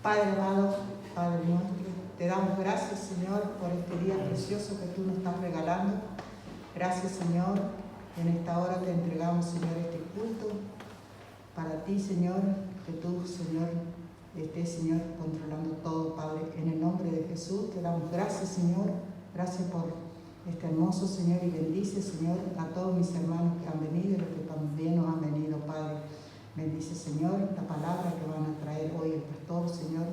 Padre amado, Padre nuestro, te damos gracias, Señor, por este día precioso que tú nos estás regalando. Gracias, Señor. En esta hora te entregamos, Señor, este culto para ti, Señor, que tú, Señor, estés, Señor, controlando todo, Padre. En el nombre de Jesús te damos gracias, Señor. Gracias por este hermoso, Señor, y bendice, Señor, a todos mis hermanos que han venido y los que también nos han venido, Padre. Bendice, Señor, la palabra que van a traer hoy el pastor, Señor.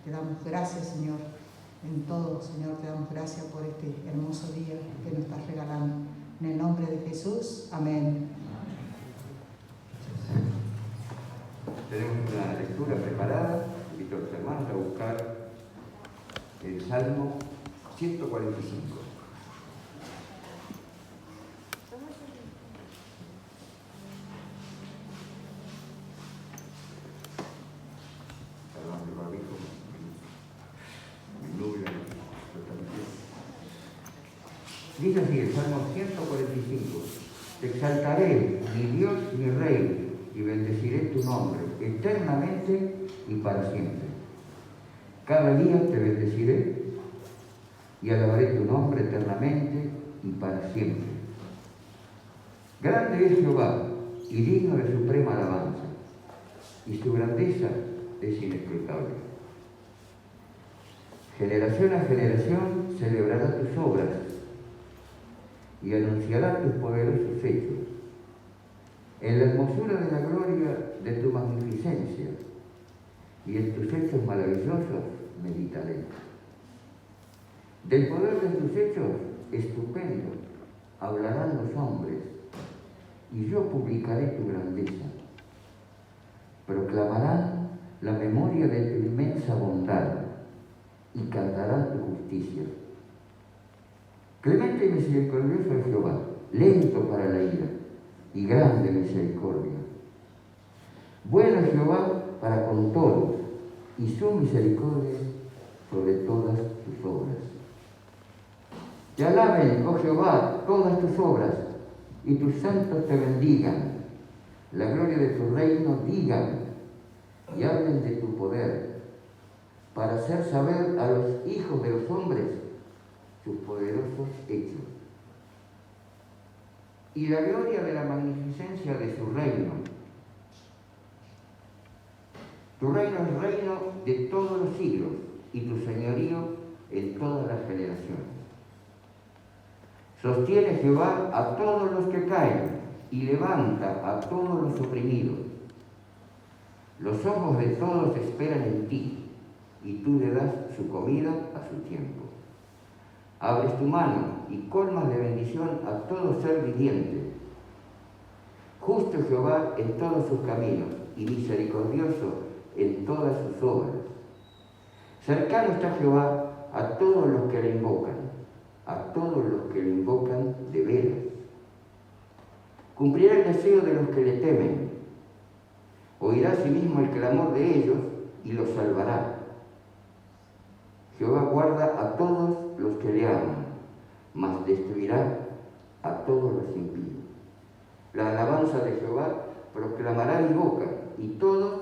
Te damos gracias, Señor, en todo, Señor. Te damos gracias por este hermoso día que nos estás regalando. En el nombre de Jesús, amén. Tenemos una lectura preparada. Invito a los hermanos a buscar el Salmo 145. Dice así el Salmo 145: Te exaltaré, mi Dios, mi Rey, y bendeciré tu nombre eternamente y para siempre. Cada día te bendeciré y alabaré tu nombre eternamente y para siempre. Grande es Jehová y digno de suprema alabanza, y su grandeza es inescrutable. Generación a generación celebrará tus obras y anunciará tus poderosos hechos. En la hermosura de la gloria de tu magnificencia y en tus hechos maravillosos meditaré. Del poder de tus hechos estupendos hablarán los hombres, y yo publicaré tu grandeza. Proclamarán la memoria de tu inmensa bondad y cantarán tu justicia. Clemente y misericordioso es Jehová, lento para la ira y grande misericordia. Bueno es Jehová para con todos, y su misericordia sobre todas tus obras. Te alaben, oh Jehová, todas tus obras, y tus santos te bendigan. La gloria de tu reino digan, y hablen de tu poder, para hacer saber a los hijos de los hombres sus poderosos hechos. Y la gloria de la magnificencia de su reino. Tu reino es reino de todos los siglos, y tu señorío en todas las generaciones. Sostiene Jehová a todos los que caen, y levanta a todos los oprimidos. Los ojos de todos esperan en ti, y tú le das su comida a su tiempo. Abres tu mano y colmas de bendición a todo ser viviente. Justo Jehová en todos sus caminos y misericordioso en todas sus obras. Cercano está Jehová a todos los que le invocan, a todos los que le invocan de veras. Cumplirá el deseo de los que le temen. Oirá asimismo el clamor de ellos y los salvará. Jehová guarda a todos los que le aman, mas destruirá a todos los impíos. La alabanza de Jehová proclamará mi boca, y todos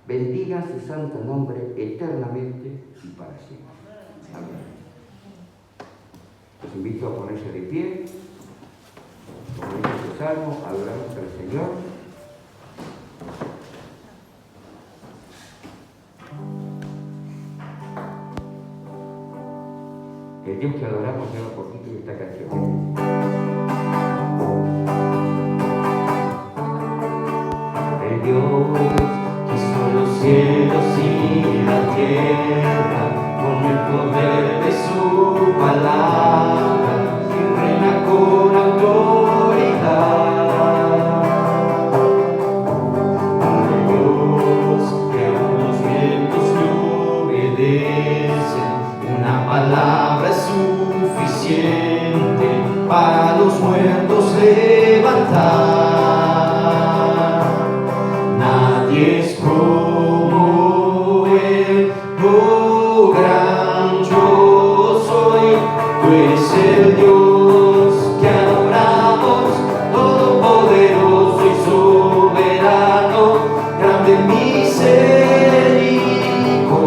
bendigan su santo nombre eternamente y para siempre. Amén. Los invito a ponerse de pie. Como dice este salmo, adoramos al Señor. El Dios que adoramos lleva por título esta canción. El Dios que hizo los cielos y la tierra con el poder de su palabra y reina con autoridad. El Dios que aún los vientos le obedecen, una palabra es suficiente para los muertos levantar. Nadie es como Él, oh gran yo soy. Tú eres el Dios que adoramos, todopoderoso y soberano, grande misericordia.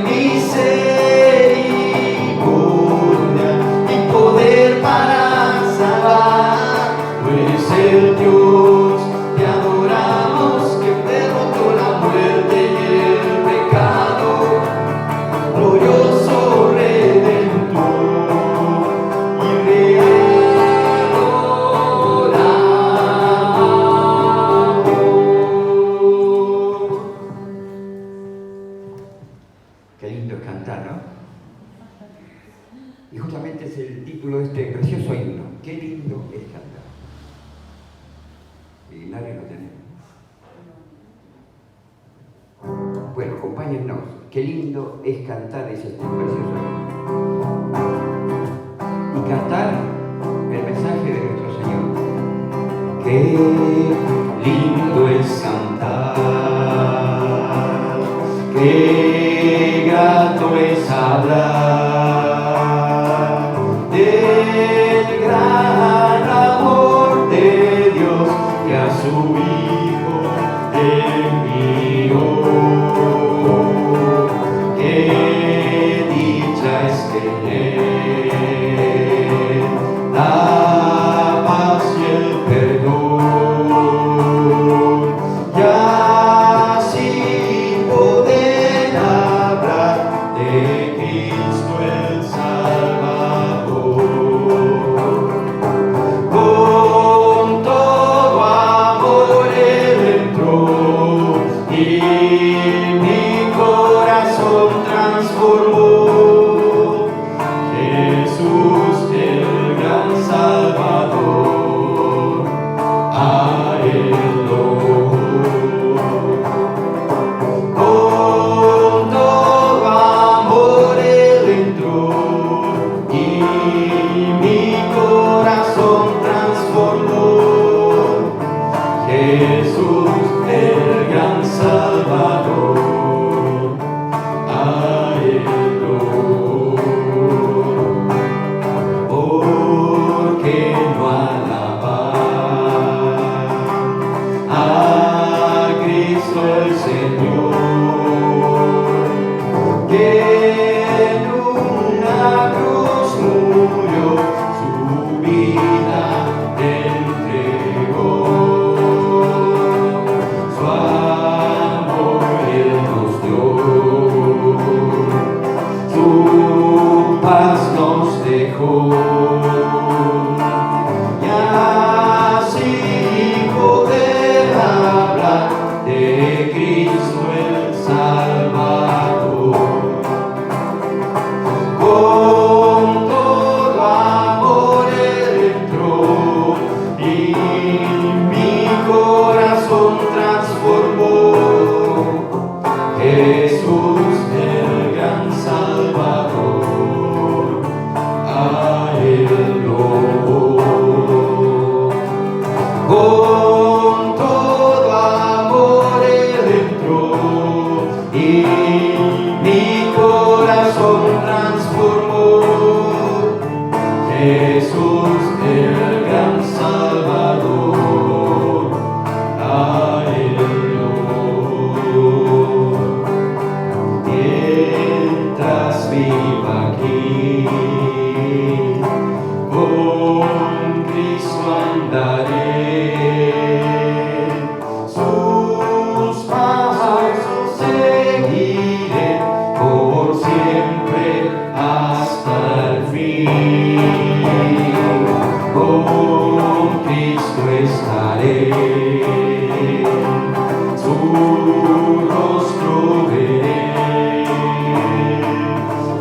misericordia y poder para salvar. Tú eres el Dios, te adoramos, que derrotó la muerte y el pecado. Glorioso Redentor y real orador. Qué lindo es cantar, ¿no? Y justamente es el título de este precioso himno. Qué lindo es cantar. Y nadie lo tenemos. Bueno, acompáñennos. Qué lindo es cantar, es este precioso himno. Y cantar el mensaje de nuestro Señor. Qué lindo es cantar, qué grato es hablar del gran amor de Dios que a su Hijo envió. Qué dicha es tener la paz y el perdón, y así poder hablar de Cristo el Salvador. Con todo amor Él entró y mi corazón transformó. Jesús el gran Salvador, a Él lo. Con todo amor Él entró y mi corazón transformó. Jesús el gran Salvador, a Él lo. ¿Por qué no alabar a Cristo el Señor, que en una cruz murió, su vida entregó? Su amor Él nos dio, su paz nos dejó, y así poder hablar de Cristo el Salvador. Con todo amor Él entró y mi corazón transformó. Jesús el gran Salvador, a Él lo. Con todo amor Él entró y mi corazón transformó. Jesús el gran Salvador, a Él lo. Mientras viva aquí, con Cristo andaré, sus pasos seguiré por siempre hasta el fin. Con Cristo estaré, su rostro veré,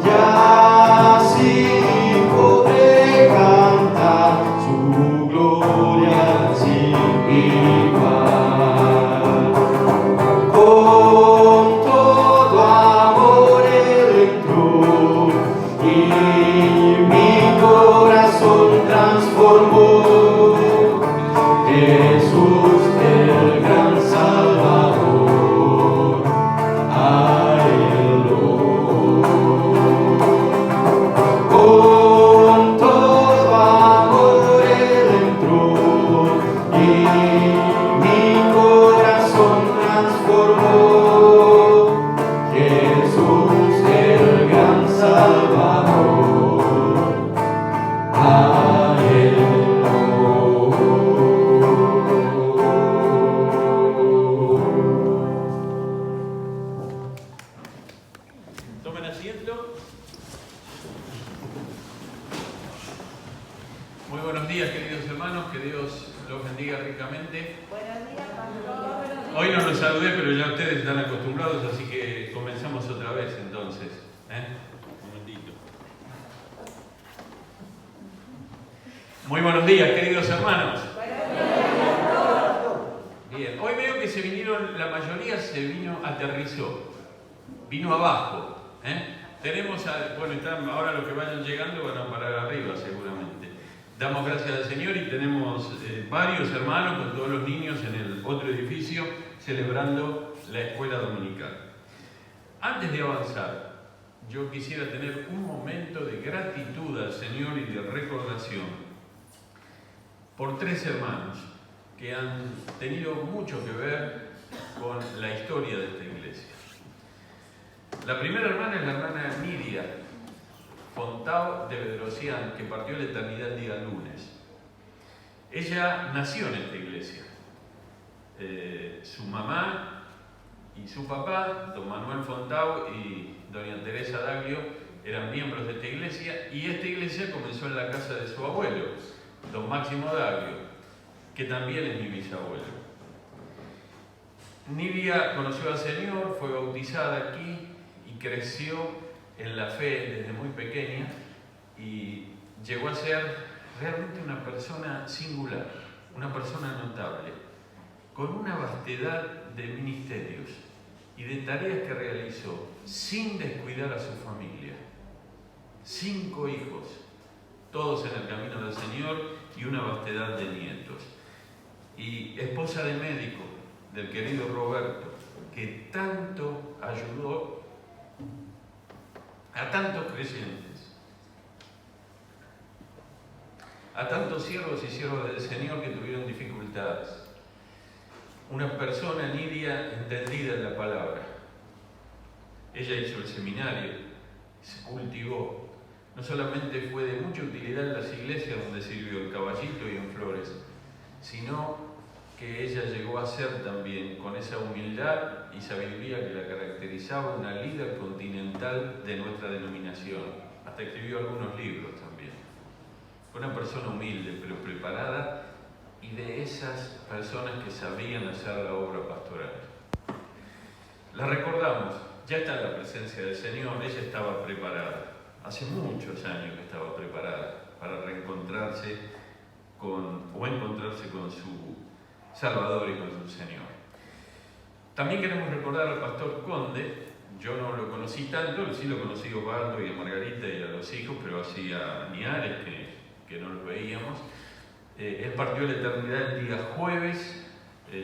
y así podré cantar su gloria sin igual. Con todo amor Él entró y mi corazón transformó. Jesús Salvador, a Él Tomen asiento. Muy buenos días, queridos hermanos, que Dios los bendiga ricamente. Buenos días, pastor. Hoy no los saludé, pero ya ustedes están acostumbrados, así que comenzamos otra vez entonces. Un momentito. Muy buenos días, queridos hermanos. Bien, hoy veo que se vinieron, la mayoría se vino, aterrizó, vino abajo. Tenemos, bueno, ahora los que vayan llegando van a parar arriba seguramente. Damos gracias al Señor y tenemos varios hermanos con todos los niños en el otro edificio celebrando la escuela dominical. Antes de avanzar, yo quisiera tener un momento de gratitud al Señor y de recordación por 3 hermanos que han tenido mucho que ver con la historia de esta iglesia. La primera hermana es la hermana Nidia Fontao de Bedrosian, que partió la eternidad el día lunes. Ella nació en esta iglesia. Su mamá y su papá, don Manuel Fontao y doña Teresa Daglio, eran miembros de esta iglesia, y esta iglesia comenzó en la casa de su abuelo, don Máximo Daglio, que también es mi bisabuelo. Nidia conoció al Señor, fue bautizada aquí y creció en la fe desde muy pequeña y llegó a ser realmente una persona singular, una persona notable, con una vastedad de ministerios y de tareas que realizó sin descuidar a su familia. 5 hijos, todos en el camino del Señor, y una vastedad de nietos. Y esposa de médico del querido Roberto, que tanto ayudó a tantos creyentes, a tantos siervos y siervas del Señor que tuvieron dificultades. Una persona, Nidia, entendida en la palabra. Ella hizo el seminario, se cultivó. No solamente fue de mucha utilidad en las iglesias donde sirvió el Caballito y en Flores, sino que ella llegó a ser también, con esa humildad y sabiduría que la caracterizaba, una líder continental de nuestra denominación. Hasta escribió algunos libros también. Fue una persona humilde, pero preparada, y de esas personas que sabían hacer la obra pastoral. La recordamos, ya está en la presencia del Señor, ella estaba preparada. Hace muchos años que estaba preparada para reencontrarse encontrarse con su Salvador y con su Señor. También queremos recordar al pastor Conde. Yo no lo conocí tanto, sí lo conocí a Osvaldo y a Margarita y a los hijos, pero así a Niares, que no los veíamos. Él partió la eternidad el día jueves.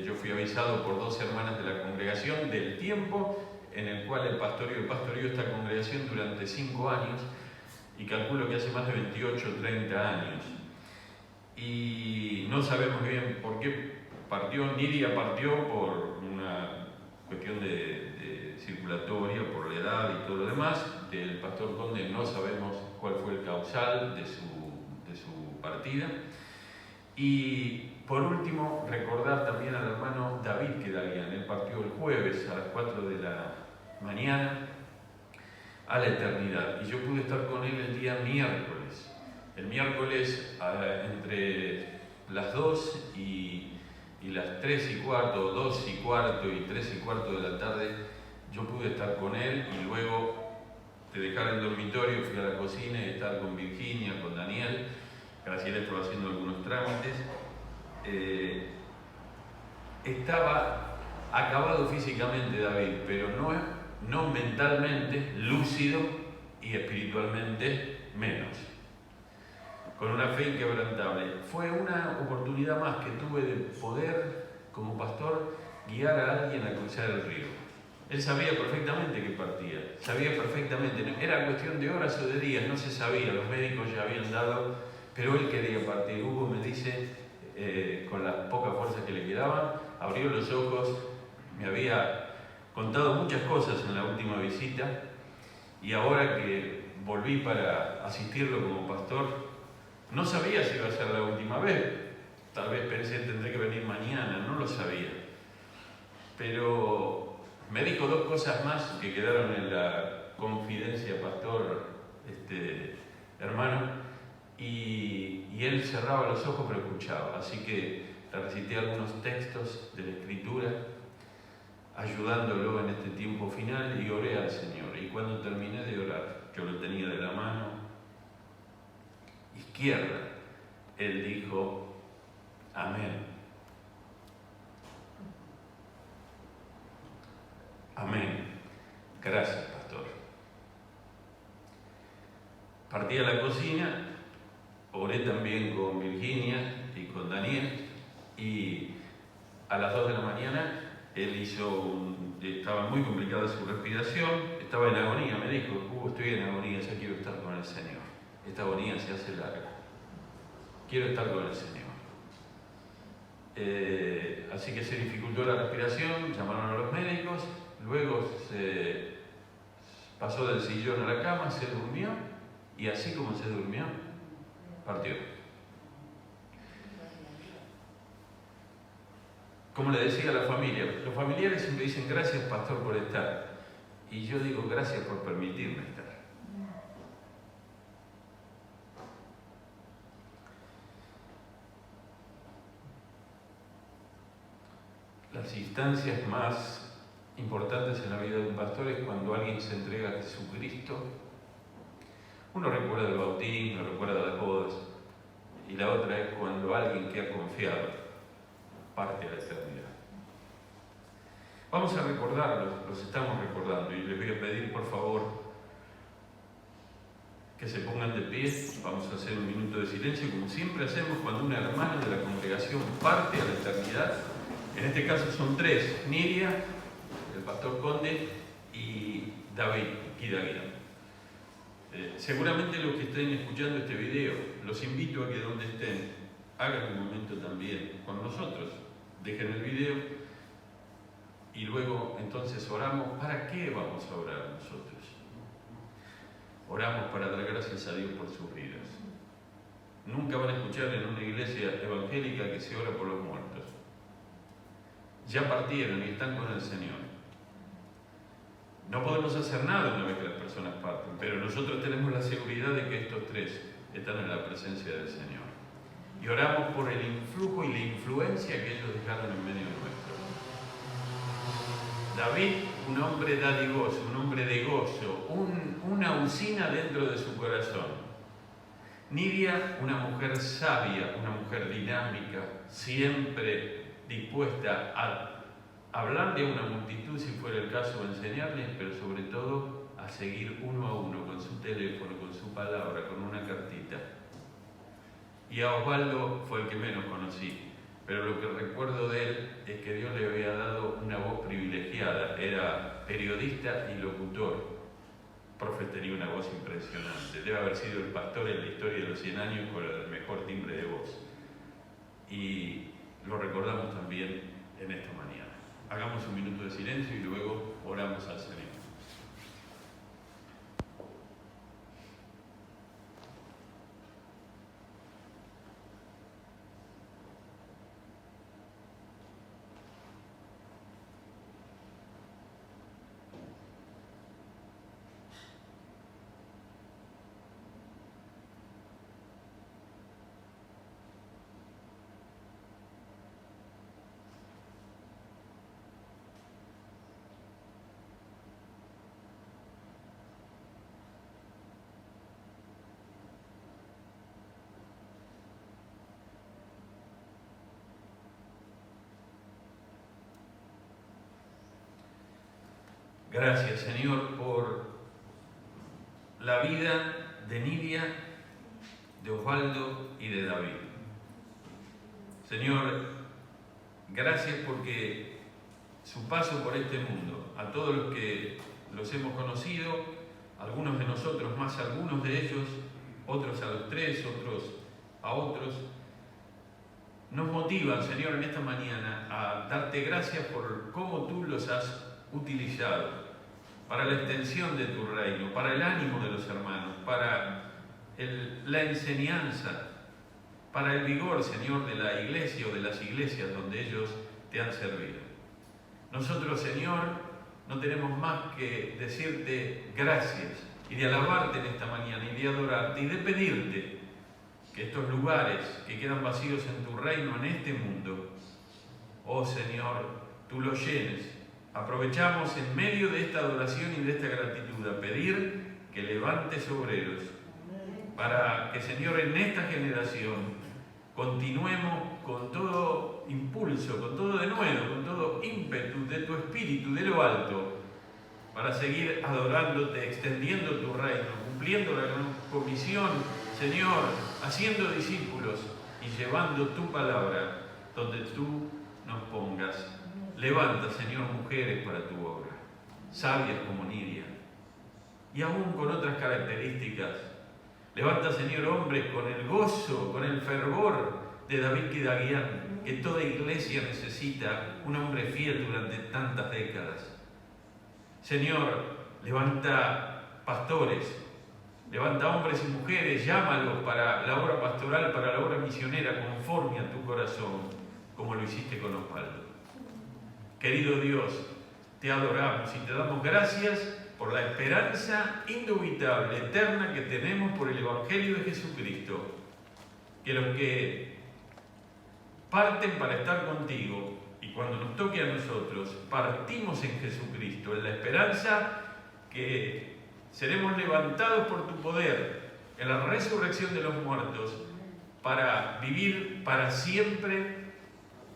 Yo fui avisado por 2 hermanas de la congregación del tiempo en el cual el pastoreó esta congregación durante 5 años, y calculo que hace más de 28 o 30 años. Y no sabemos bien por qué partió. Nidia partió por una cuestión de circulatoria, por la edad y todo lo demás. Del pastor Conde no sabemos cuál fue el causal de su partida. Y por último, recordar también al hermano David Quedalian. Él partió el jueves a las 4 de la mañana a la eternidad, y yo pude estar con él el día miércoles. El miércoles entre las 2 y las 3 y cuarto, 2 y cuarto y 3 y cuarto de la tarde, yo pude estar con él, y luego de dejar el dormitorio fui a la cocina y estar con Virginia, con Daniel. Graciela estaba haciendo algunos trámites. Estaba acabado físicamente David, pero no mentalmente, lúcido, y espiritualmente menos. Con una fe inquebrantable. Fue una oportunidad más que tuve de poder, como pastor, guiar a alguien a cruzar el río. Él sabía perfectamente que partía, sabía perfectamente, era cuestión de horas o de días, no se sabía, los médicos ya habían dado, pero él quería partir. Hugo me dice, con las pocas fuerzas que le quedaban, abrió los ojos, me había contado muchas cosas en la última visita, y ahora que volví para asistirlo como pastor, no sabía si iba a ser la última vez. Tal vez pensé, tendré que venir mañana, no lo sabía. Pero me dijo dos cosas más que quedaron en la confidencia, pastor, hermano, y él cerraba los ojos pero escuchaba. Así que le recité algunos textos de la Escritura, ayudándolo en este tiempo final, y oré al Señor. Y cuando terminé de orar, yo lo tenía de la mano izquierda, él dijo: amén. Amén. Gracias, pastor. Partí a la cocina, oré también con Virginia y con Daniel, y a las 2 de la mañana él estaba muy complicada su respiración, estaba en agonía, me dijo: estoy en agonía, ya quiero estar con el Señor. Esta agonía se hace larga. Quiero estar con el Señor. Así que se dificultó la respiración, llamaron a los médicos, luego se pasó del sillón a la cama, se durmió, y así como se durmió, partió. Como le decía a la familia, los familiares siempre dicen: gracias, pastor, por estar. Y yo digo: gracias por permitirme estar. Las instancias más importantes en la vida de un pastor es cuando alguien se entrega a Jesucristo. Uno recuerda el bautismo, recuerda las bodas, y la otra es cuando alguien que ha confiado parte a la eternidad. Vamos a recordarlos, los estamos recordando, y les voy a pedir por favor que se pongan de pie. Vamos a hacer un minuto de silencio, como siempre hacemos cuando un hermano de la congregación parte a la eternidad. En este caso son 3, Nidia, el pastor Conde, y David Kidaguirre. Seguramente los que estén escuchando este video, los invito a que donde estén hagan un momento también con nosotros. Dejen el video y luego entonces oramos. ¿Para qué vamos a orar nosotros? Oramos para dar gracias a Dios por sus vidas. Nunca van a escuchar en una iglesia evangélica que se ora por los muertos. Ya partieron y están con el Señor. No podemos hacer nada una vez que las personas parten, pero nosotros tenemos la seguridad de que estos 3 están en la presencia del Señor. Y oramos por el influjo y la influencia que ellos dejaron en medio nuestro. David, un hombre dadivoso, un hombre de gozo, una usina dentro de su corazón. Nidia, una mujer sabia, una mujer dinámica, siempre dispuesta a hablarle a una multitud si fuera el caso, a enseñarles, pero sobre todo a seguir uno a uno con su teléfono, con su palabra, con una cartita. Y a Osvaldo fue el que menos conocí, pero lo que recuerdo de él es que Dios le había dado una voz privilegiada. Era periodista y locutor. Profe tenía una voz impresionante. Debe haber sido el pastor en la historia de los 100 años con el mejor timbre de voz. Y lo recordamos también en esta mañana. Hagamos un minuto de silencio y luego oramos al Señor. Gracias, Señor, por la vida de Nidia, de Osvaldo y de David. Señor, gracias porque su paso por este mundo, a todos los que los hemos conocido, algunos de nosotros más, algunos de ellos, otros a los 3, otros a otros, nos motivan, Señor, en esta mañana a darte gracias por cómo tú los has utilizado para la extensión de tu reino, para el ánimo de los hermanos, para la enseñanza, para el vigor, Señor, de la iglesia o de las iglesias donde ellos te han servido. Nosotros, Señor, no tenemos más que decirte gracias y de alabarte en esta mañana y de adorarte y de pedirte que estos lugares que quedan vacíos en tu reino, en este mundo, oh Señor, tú los llenes. Aprovechamos en medio de esta adoración y de esta gratitud a pedir que levantes obreros para que, Señor, en esta generación continuemos con todo impulso, con todo denuedo, con todo ímpetu de tu espíritu de lo alto, para seguir adorándote, extendiendo tu reino, cumpliendo la gran comisión, Señor, haciendo discípulos y llevando tu palabra donde tú nos pongas. Levanta, Señor, mujeres para tu obra, sabias como Nidia, y aún con otras características. Levanta, Señor, hombres con el gozo, con el fervor de David Kidagian, que toda iglesia necesita, un hombre fiel durante tantas décadas. Señor, levanta pastores, levanta hombres y mujeres, llámalos para la obra pastoral, para la obra misionera, conforme a tu corazón, como lo hiciste con Osvaldo. Querido Dios, te adoramos y te damos gracias por la esperanza indubitable, eterna que tenemos por el Evangelio de Jesucristo. Que los que parten para estar contigo y cuando nos toque a nosotros, partimos en Jesucristo, en la esperanza que seremos levantados por tu poder en la resurrección de los muertos para vivir para siempre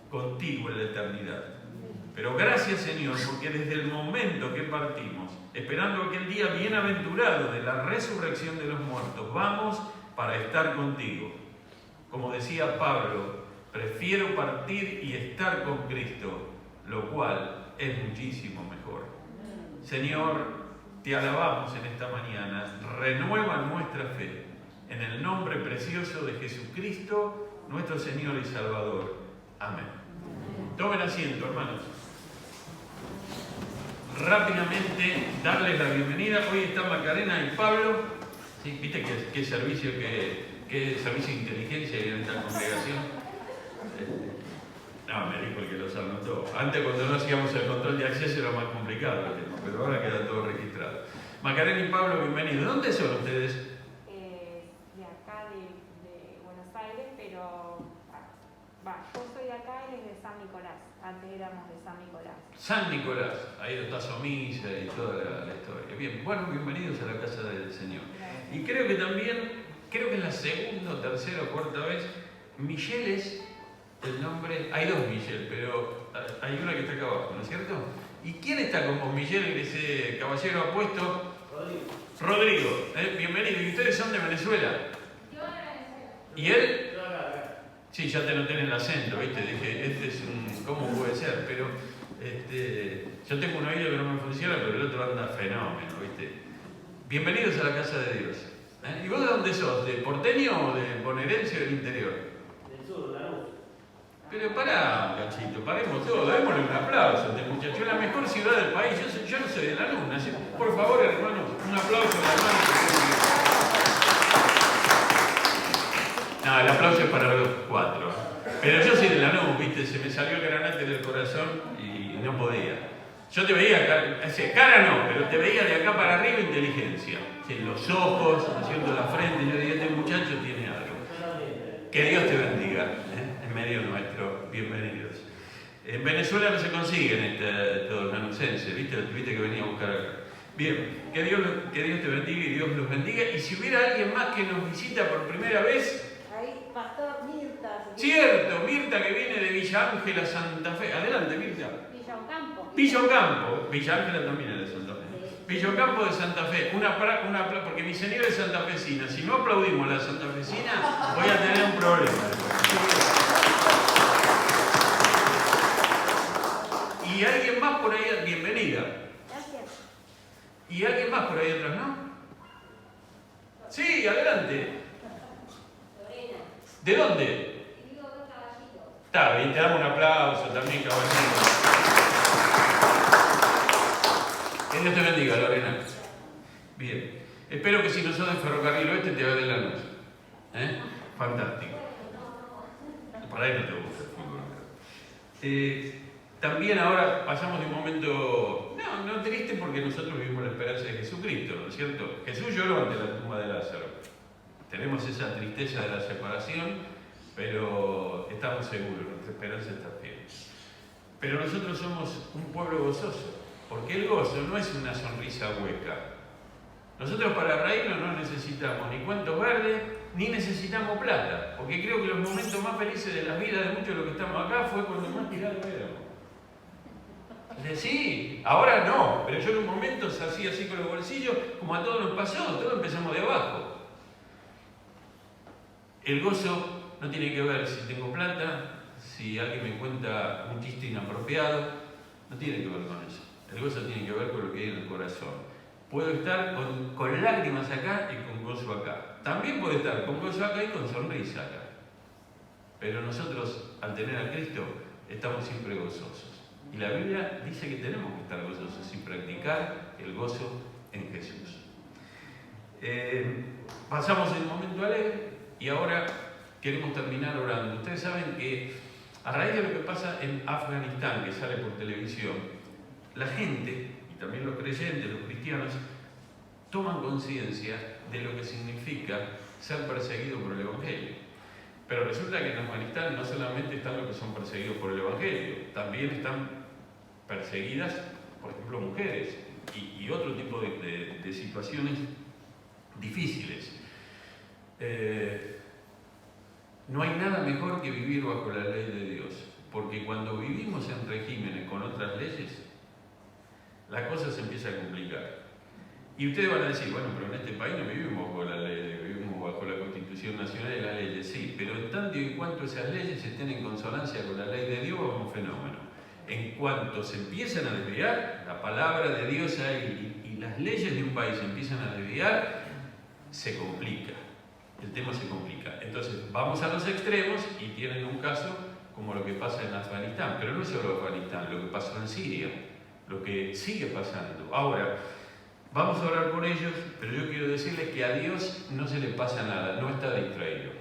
contigo en la eternidad. Pero gracias, Señor, porque desde el momento que partimos, esperando aquel día bienaventurado de la resurrección de los muertos, vamos para estar contigo. Como decía Pablo, prefiero partir y estar con Cristo, lo cual es muchísimo mejor. Señor, te alabamos en esta mañana, renueva nuestra fe, en el nombre precioso de Jesucristo, nuestro Señor y Salvador. Amén. Tomen asiento, hermanos. Rápidamente darles la bienvenida. Hoy están Macarena y Pablo. ¿Sí? ¿Viste qué servicio de inteligencia hay en esta congregación? No, me dijo el que los anotó. Antes, cuando no hacíamos el control de acceso, era más complicado el tema, pero ahora queda todo registrado. Macarena y Pablo, bienvenidos. ¿Dónde son ustedes? De acá, de Buenos Aires, pero yo soy de acá y es de San Nicolás. Antes éramos de San Nicolás. San Nicolás, ahí está Somisa y toda la historia. Bien, bueno, bienvenidos a la casa del Señor. Gracias. Y creo que es la segunda, tercera o cuarta vez, Michelle es el nombre, hay dos Michelle, pero hay una que está acá abajo, ¿no es cierto? ¿Y quién está con vos, Michelle, ese caballero apuesto? Rodrigo. Bienvenido. ¿Y ustedes son de Venezuela? Yo de Venezuela. ¿Y él? Sí, ya te noté en el acento, ¿viste? Dije, ¿cómo puede ser? Pero yo tengo un oído que no me funciona, pero el otro anda fenómeno, ¿viste? Bienvenidos a la casa de Dios. ¿Y vos de dónde sos? ¿De porteño o de bonaerense o del interior? Del sur, la luz. Pero pará, cachito, paremos todo, démosle un aplauso a este muchacho. Es la mejor ciudad del país, yo no soy de la luna. Por favor, hermanos, un aplauso a la hermana. No, el aplauso es para los cuatro. Pero yo soy de la nube, ¿viste? Se me salió el granate del corazón y no podía. Yo te veía, cara no, pero te veía de acá para arriba inteligencia. Sí, los ojos, haciendo la frente, yo diría, este muchacho tiene algo. Que Dios te bendiga, en medio nuestro. Bienvenidos. En Venezuela no se consiguen estos lanucenses, ¿viste? Tuviste que venir a buscar acá. Bien, que Dios te bendiga y Dios los bendiga. Y si hubiera alguien más que nos visita por primera vez... Ahí, Pastor Mirta. Cierto, Mirta que viene de Villa Ángela, Santa Fe. Adelante, Mirta. Villa Ocampo. Villa Ocampo. Villa Ángela también es de Santa Fe. Villa Ocampo de Santa Fe. Porque mi señora es santafesina. Si no aplaudimos a la santafesina, voy a tener un problema. Y alguien más por ahí, bienvenida. Gracias. Y alguien más por ahí atrás, ¿no? Sí, adelante. Lorena. ¿De dónde? Vivo con Caballito. Está bien, te damos un aplauso también, caballero. Que Dios te bendiga, Lorena. Bien. Espero que si no sos de Ferrocarril Oeste te va de la luz. Fantástico. Por ahí no te gusta el fútbol. También ahora pasamos de un momento, no triste, porque nosotros vivimos la esperanza de Jesucristo, ¿no es cierto? Jesús lloró ante la tumba de Lázaro. Tenemos esa tristeza de la separación, pero estamos seguros, nuestra esperanza está firme. Pero nosotros somos un pueblo gozoso, porque el gozo no es una sonrisa hueca. Nosotros para reírnos no necesitamos ni cuentos verdes, ni necesitamos plata, porque creo que los momentos más felices de la vida de muchos de los que estamos acá fue cuando más tirados éramos. Sí, ahora no, pero yo en un momento hacía así con los bolsillos, como a todos nos pasó, todos empezamos de abajo. El gozo no tiene que ver si tengo plata, si alguien me cuenta un chiste inapropiado, no tiene que ver con eso. El gozo tiene que ver con lo que hay en el corazón. Puedo estar con lágrimas acá y con gozo acá. También puedo estar con gozo acá y con sonrisa acá. Pero nosotros, al tener a Cristo, estamos siempre gozosos. Y la Biblia dice que tenemos que estar gozosos y practicar el gozo en Jesús. Pasamos el momento alegre y ahora queremos terminar orando. Ustedes saben que a raíz de lo que pasa en Afganistán, que sale por televisión, la gente, y también los creyentes, los cristianos, toman conciencia de lo que significa ser perseguido por el Evangelio. Pero resulta que en Afganistán no solamente están los que son perseguidos por el Evangelio, también están perseguidas, por ejemplo, mujeres y otro tipo de situaciones difíciles. No hay nada mejor que vivir bajo la ley de Dios, porque cuando vivimos en regímenes con otras leyes, la cosa se empieza a complicar. Y ustedes van a decir, bueno, pero en este país no vivimos bajo la ley, vivimos bajo la Constitución Nacional y las leyes. Sí, pero en tanto y en cuanto esas leyes estén en consonancia con la ley de Dios, es un fenómeno. En cuanto se empiezan a desviar, la palabra de Dios ahí y las leyes de un país se empiezan a desviar, se complica. El tema se complica. Entonces, vamos a los extremos y tienen un caso como lo que pasa en Afganistán. Pero no es solo Afganistán, lo que pasó en Siria, lo que sigue pasando. Ahora, vamos a orar por ellos, pero yo quiero decirles que a Dios no se le pasa nada, no está distraído.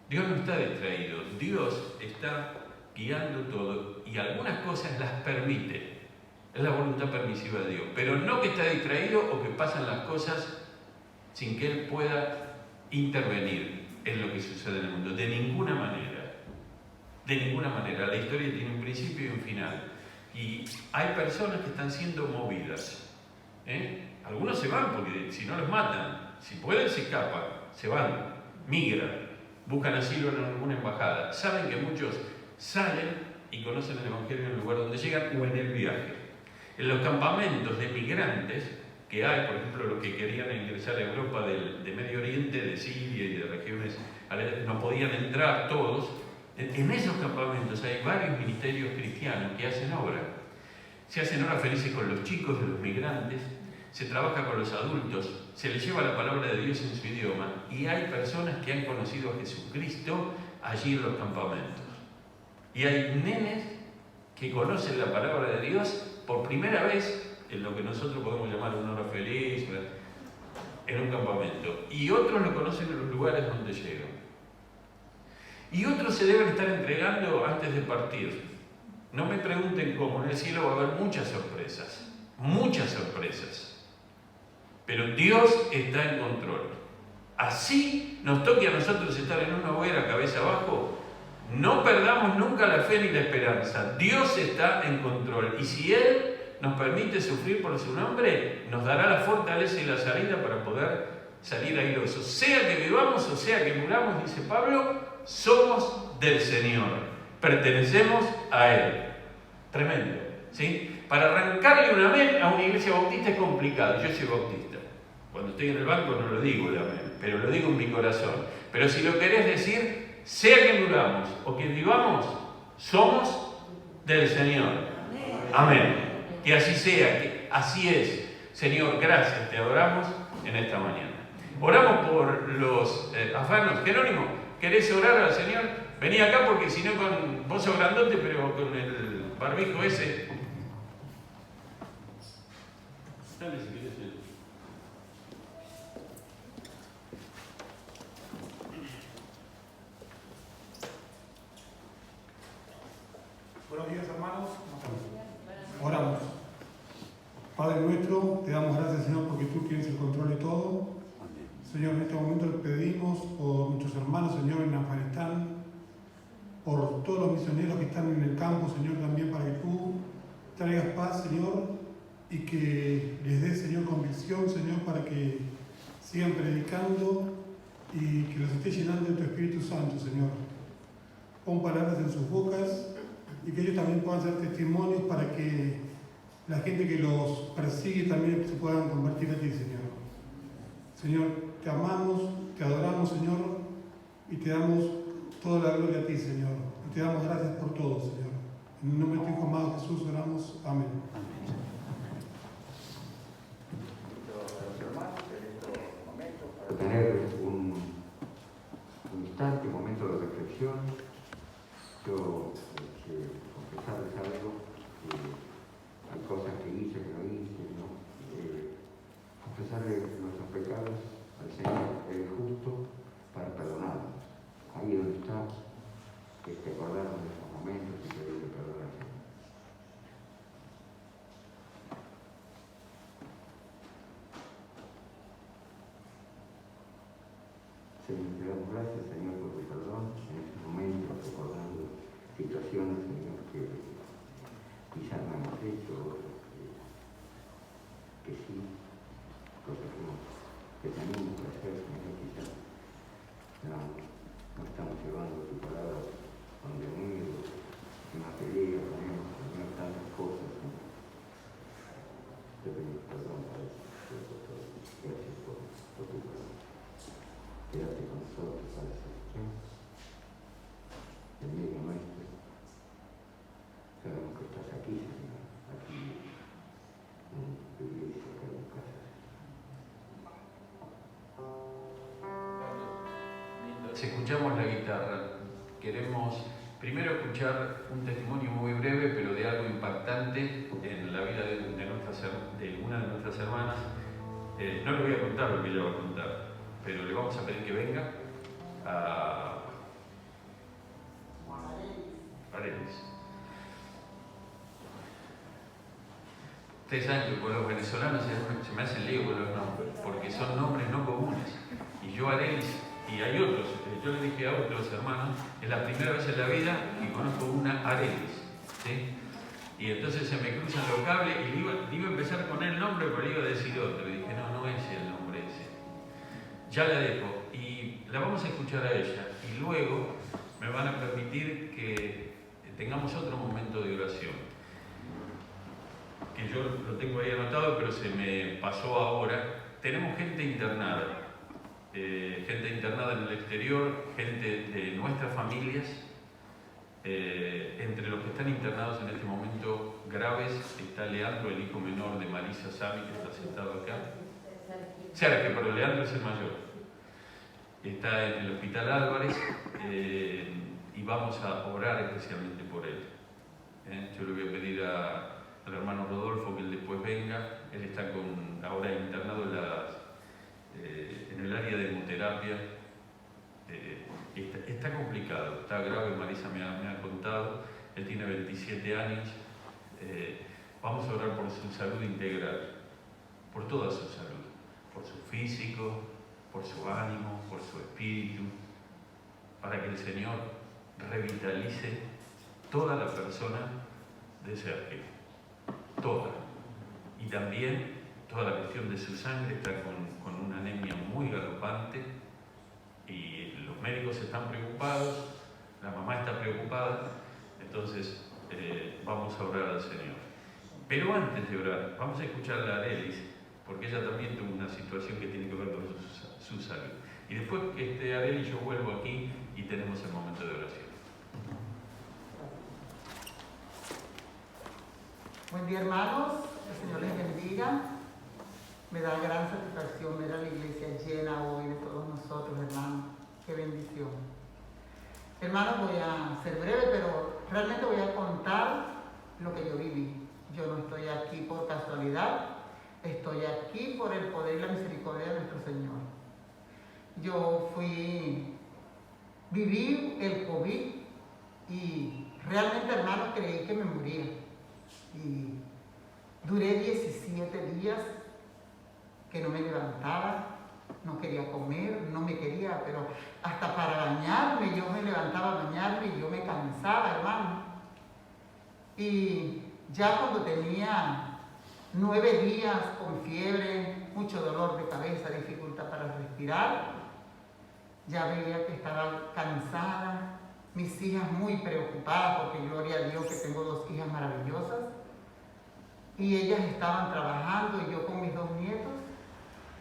Dios no está distraído, Dios está guiando todo y algunas cosas las permite. Es la voluntad permisiva de Dios, pero no que está distraído o que pasan las cosas sin que Él pueda intervenir en lo que sucede en el mundo. De ninguna manera. De ninguna manera. La historia tiene un principio y un final. Y hay personas que están siendo movidas. Algunos se van porque si no los matan. Si pueden se escapan, se van, migran, buscan asilo en alguna embajada. Saben que muchos salen y conocen el Evangelio en el lugar donde llegan o en el viaje. En los campamentos de migrantes que hay, por ejemplo, los que querían ingresar a Europa de Medio Oriente, de Siria y de regiones, no podían entrar todos. En esos campamentos hay varios ministerios cristianos que hacen obra. Se hacen obras felices con los chicos de los migrantes, se trabaja con los adultos, se les lleva la palabra de Dios en su idioma y hay personas que han conocido a Jesucristo allí en los campamentos. Y hay nenes que conocen la palabra de Dios por primera vez en lo que nosotros podemos llamar una hora feliz, en un campamento. Y otros lo conocen en los lugares donde llegan. Y otros se deben estar entregando antes de partir. No me pregunten cómo, en el cielo va a haber muchas sorpresas. Muchas sorpresas. Pero Dios está en control. Así nos toque a nosotros estar en una hoguera cabeza abajo, no perdamos nunca la fe ni la esperanza. Dios está en control. Y si Él nos permite sufrir por su nombre, nos dará la fortaleza y la salida para poder salir airosos. Sea que vivamos o sea que muramos, dice Pablo, somos del Señor. Pertenecemos a Él. Tremendo, ¿sí? Para arrancarle un amén a una iglesia bautista es complicado. Yo soy bautista. Cuando estoy en el banco no lo digo el amén, pero lo digo en mi corazón. Pero si lo querés decir, sea que muramos o que vivamos, somos del Señor. Amén. Que así sea, que así es. Señor, gracias, te adoramos en esta mañana. Oramos por los afganos. Jerónimo, ¿querés orar al Señor? Vení acá porque si no, vos sos grandote, pero con el barbijo ese. Dale, si quieres. Buenos días, hermanos. Oramos. Padre nuestro, te damos gracias, Señor, porque tú tienes el control de todo. Señor, en este momento le pedimos por nuestros hermanos, Señor, en Afganistán, por todos los misioneros que están en el campo, Señor, también para que tú traigas paz, Señor, y que les des, Señor, convicción, Señor, para que sigan predicando y que los estés llenando de tu Espíritu Santo, Señor. Pon palabras en sus bocas y que ellos también puedan ser testimonios para que la gente que los persigue también se puedan convertir a ti, Señor. Señor, te amamos, te adoramos, Señor, y te damos toda la gloria a ti, Señor. Y te damos gracias por todo, Señor. En el nombre de tu Hijo amado Jesús oramos. Amén. Para tener un instante, un momento de reflexión, yo confesarles algo, hay cosas que hice, que no hice, ¿no? Confesarle nuestros pecados al Señor, Él es justo para perdonarnos. Ahí donde está, acordarnos de esos momentos y pedirle perdón al Señor. Señor, te damos gracias, Señor, por tu perdón en estos momentos, recordando situaciones, Señor, que quizás no hemos hecho, otras que sí, cosas que tenemos que hacer, Señor, quizás no estamos llevando tu palabra con denuedo, una pelea, tenemos, Señor, tantas cosas, Señor. Te pedimos perdón para eso, gracias por tu perdón. Quédate con nosotros para esa acción, en medio nuestro. Sabemos que estás aquí, Señor, aquí en tu iglesia, acá en tu casa. Si escuchamos la guitarra, queremos primero escuchar un testimonio muy breve, pero de algo impactante en la vida de una de nuestras hermanas. No le voy a contar lo que ella va a contar, pero le vamos a pedir que venga a Arelis. Ustedes saben que con los venezolanos se me hacen lío con los nombres, porque son nombres no comunes. Y yo Arelis, y hay otros, yo le dije a otros hermanos, es la primera vez en la vida que conozco una Arelis, ¿sí? Y entonces se me cruzan los cables y le iba a empezar con el nombre, pero le iba a decir otro. Y dije, no es el nombre ese. Ya la dejo y la vamos a escuchar a ella. Y luego me van a permitir que tengamos otro momento de oración. Que yo lo tengo ahí anotado, pero se me pasó ahora. Tenemos gente internada en el exterior, gente de nuestras familias. Entre los que están internados en este momento graves está Leandro, el hijo menor de Marisa Sami, que está sentado acá. Sergio, pero Leandro es el mayor. Está en el Hospital Álvarez y vamos a orar especialmente por él. Yo le voy a pedir al hermano Rodolfo que él después venga. Él está ahora internado en el área de hemoterapia. Está complicado, está grave, Marisa me ha contado. Él tiene 27 años. Vamos a orar por su salud integral, por toda su salud, por su físico, por su ánimo, por su espíritu, para que el Señor revitalice toda la persona de Sergio, toda. Y también toda la cuestión de su sangre, está con una anemia muy galopante y los médicos están preocupados, la mamá está preocupada, entonces vamos a orar al Señor. Pero antes de orar, vamos a escuchar a Arelis, porque ella también tuvo una situación que tiene que ver con su salud. Y después que esté Arelis, yo vuelvo aquí y tenemos el momento de oración. Buen día, hermanos. El Señor les bendiga. Me da gran satisfacción ver a la iglesia llena hoy de todos nosotros, hermanos. Qué bendición. Hermanos, voy a ser breve, pero realmente voy a contar lo que yo viví. Yo no estoy aquí por casualidad. Estoy yo viví el COVID y realmente, hermano, creí que me moría. Y duré 17 días que no me levantaba, no quería comer, no me quería, pero hasta para bañarme, yo me levantaba a bañarme y yo me cansaba, hermano. Y ya cuando tenía 9 días con fiebre, mucho dolor de cabeza, dificultad para respirar, ya veía que estaba cansada, mis hijas muy preocupadas, porque gloria a Dios que tengo 2 hijas maravillosas, y ellas estaban trabajando y yo con mis 2 nietos.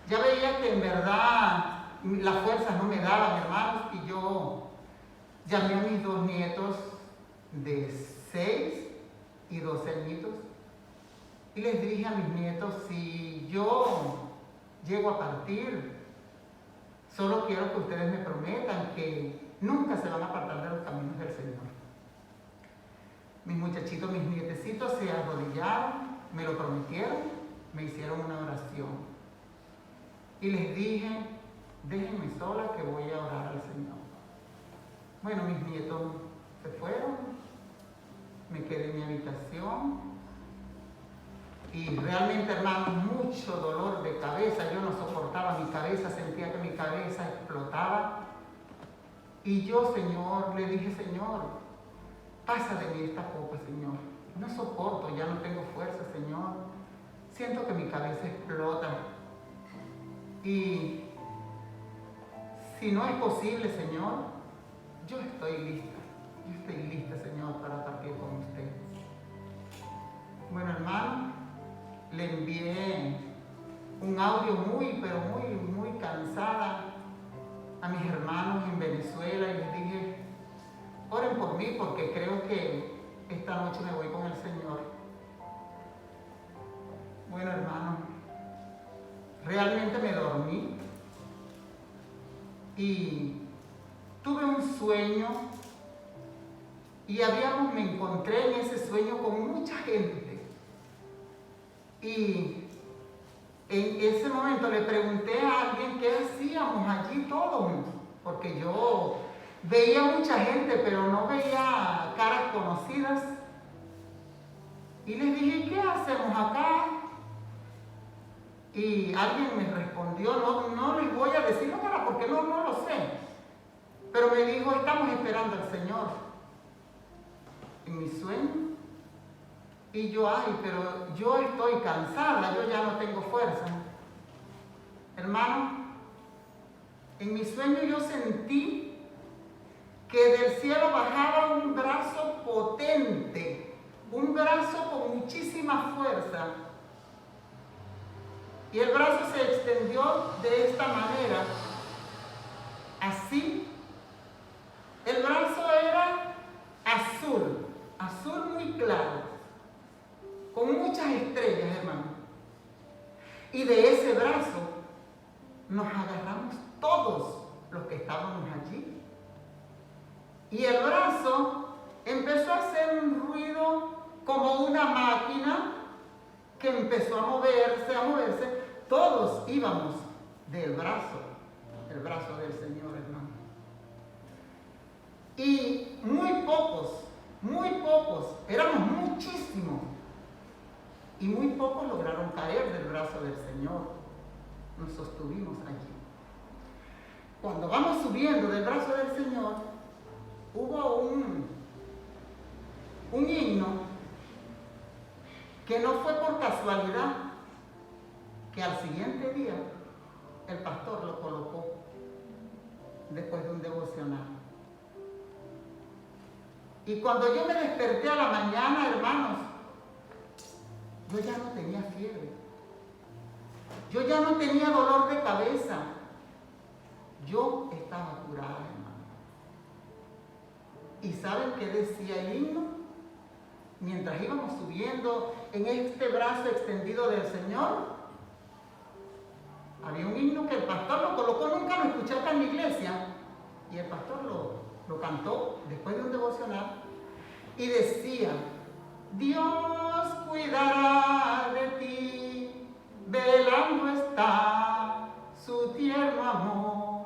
Ya veía que en verdad las fuerzas no me daban, hermanos, y yo llamé a mis 2 nietos de 6 y 12 añitos y les dije a mis nietos, si yo llego a partir, solo quiero que ustedes me prometan que nunca se van a apartar de los caminos del Señor. Mis muchachitos, mis nietecitos se arrodillaron, me lo prometieron, me hicieron una oración. Y les dije, déjenme sola que voy a orar al Señor. Bueno, mis nietos se fueron, me quedé en mi habitación y realmente, hermanos, mucho dolor de cabeza. Yo no soportaba mi cabeza, sentía que mi cabeza explotaba. Y yo, Señor, le dije, Señor, pasa de mí esta copa, Señor. No soporto, ya no tengo fuerza, Señor. Siento que mi cabeza explota. Y si no es posible, Señor, yo estoy lista. Yo estoy lista, Señor, para partir con usted. Bueno, hermano, le envié un audio pero muy cansada a mis hermanos en Venezuela y les dije, oren por mí porque creo que esta noche me voy con el Señor. Bueno, hermano, realmente me dormí y tuve un sueño y me encontré en ese sueño con mucha gente. Y en ese momento le pregunté a alguien qué hacíamos allí todos, porque yo veía mucha gente, pero no veía caras conocidas. Y les dije, ¿qué hacemos acá? Y alguien me respondió, no les voy a decir la cara porque no lo sé. Pero me dijo, estamos esperando al Señor. En mi sueño. Y yo, pero yo estoy cansada, yo ya no tengo fuerza. Hermano, en mi sueño yo sentí que del cielo bajaba un brazo potente, un brazo con muchísima fuerza. Y el brazo se extendió de esta manera, así. El brazo era azul muy claro, con muchas estrellas, hermano. Y de ese brazo nos agarramos todos los que estábamos allí. Y el brazo empezó a hacer un ruido como una máquina que empezó a moverse. Todos íbamos del brazo, el brazo del Señor, hermano. Y muy pocos, éramos muchísimos. Y muy pocos lograron caer del brazo del Señor. Nos sostuvimos allí. Cuando vamos subiendo del brazo del Señor, hubo un himno que no fue por casualidad, que al siguiente día el pastor lo colocó después de un devocional. Y cuando yo me desperté a la mañana, hermanos, yo ya no tenía fiebre. Yo ya no tenía dolor de cabeza. Yo estaba curada, hermano. ¿Y saben qué decía el himno? Mientras íbamos subiendo en este brazo extendido del Señor, había un himno que el pastor lo colocó, nunca lo escuché acá en la iglesia, y el pastor lo cantó después de un devocional, y decía, Dios cuidará de ti, velando está su tierno amor,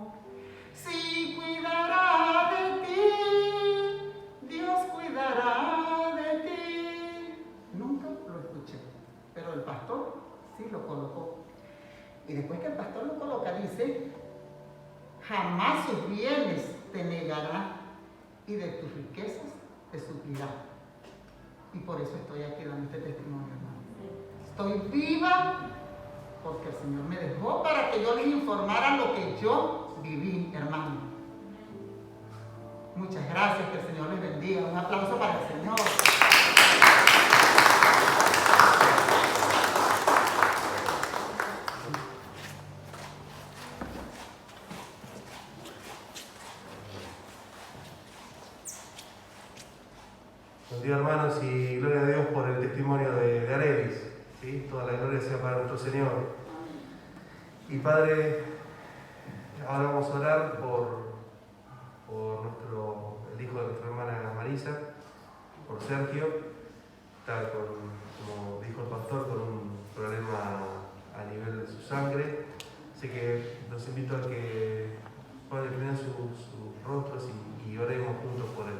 jamás sus bienes te negará y de tus riquezas te suplirá. Y por eso estoy aquí dando este testimonio, hermano. Estoy viva porque el Señor me dejó para que yo les informara lo que yo viví, hermano. Muchas gracias, que el Señor les bendiga. Un aplauso para el Señor. Buen día, hermanos, y gloria a Dios por el testimonio de Arelis. ¿Sí? Toda la gloria sea para nuestro Señor. Y Padre, ahora vamos a orar por el hijo de nuestra hermana Marisa, por Sergio. Está como dijo el pastor, con un problema a nivel de su sangre. Así que los invito a que puedan inclinar sus rostros y oremos juntos por él.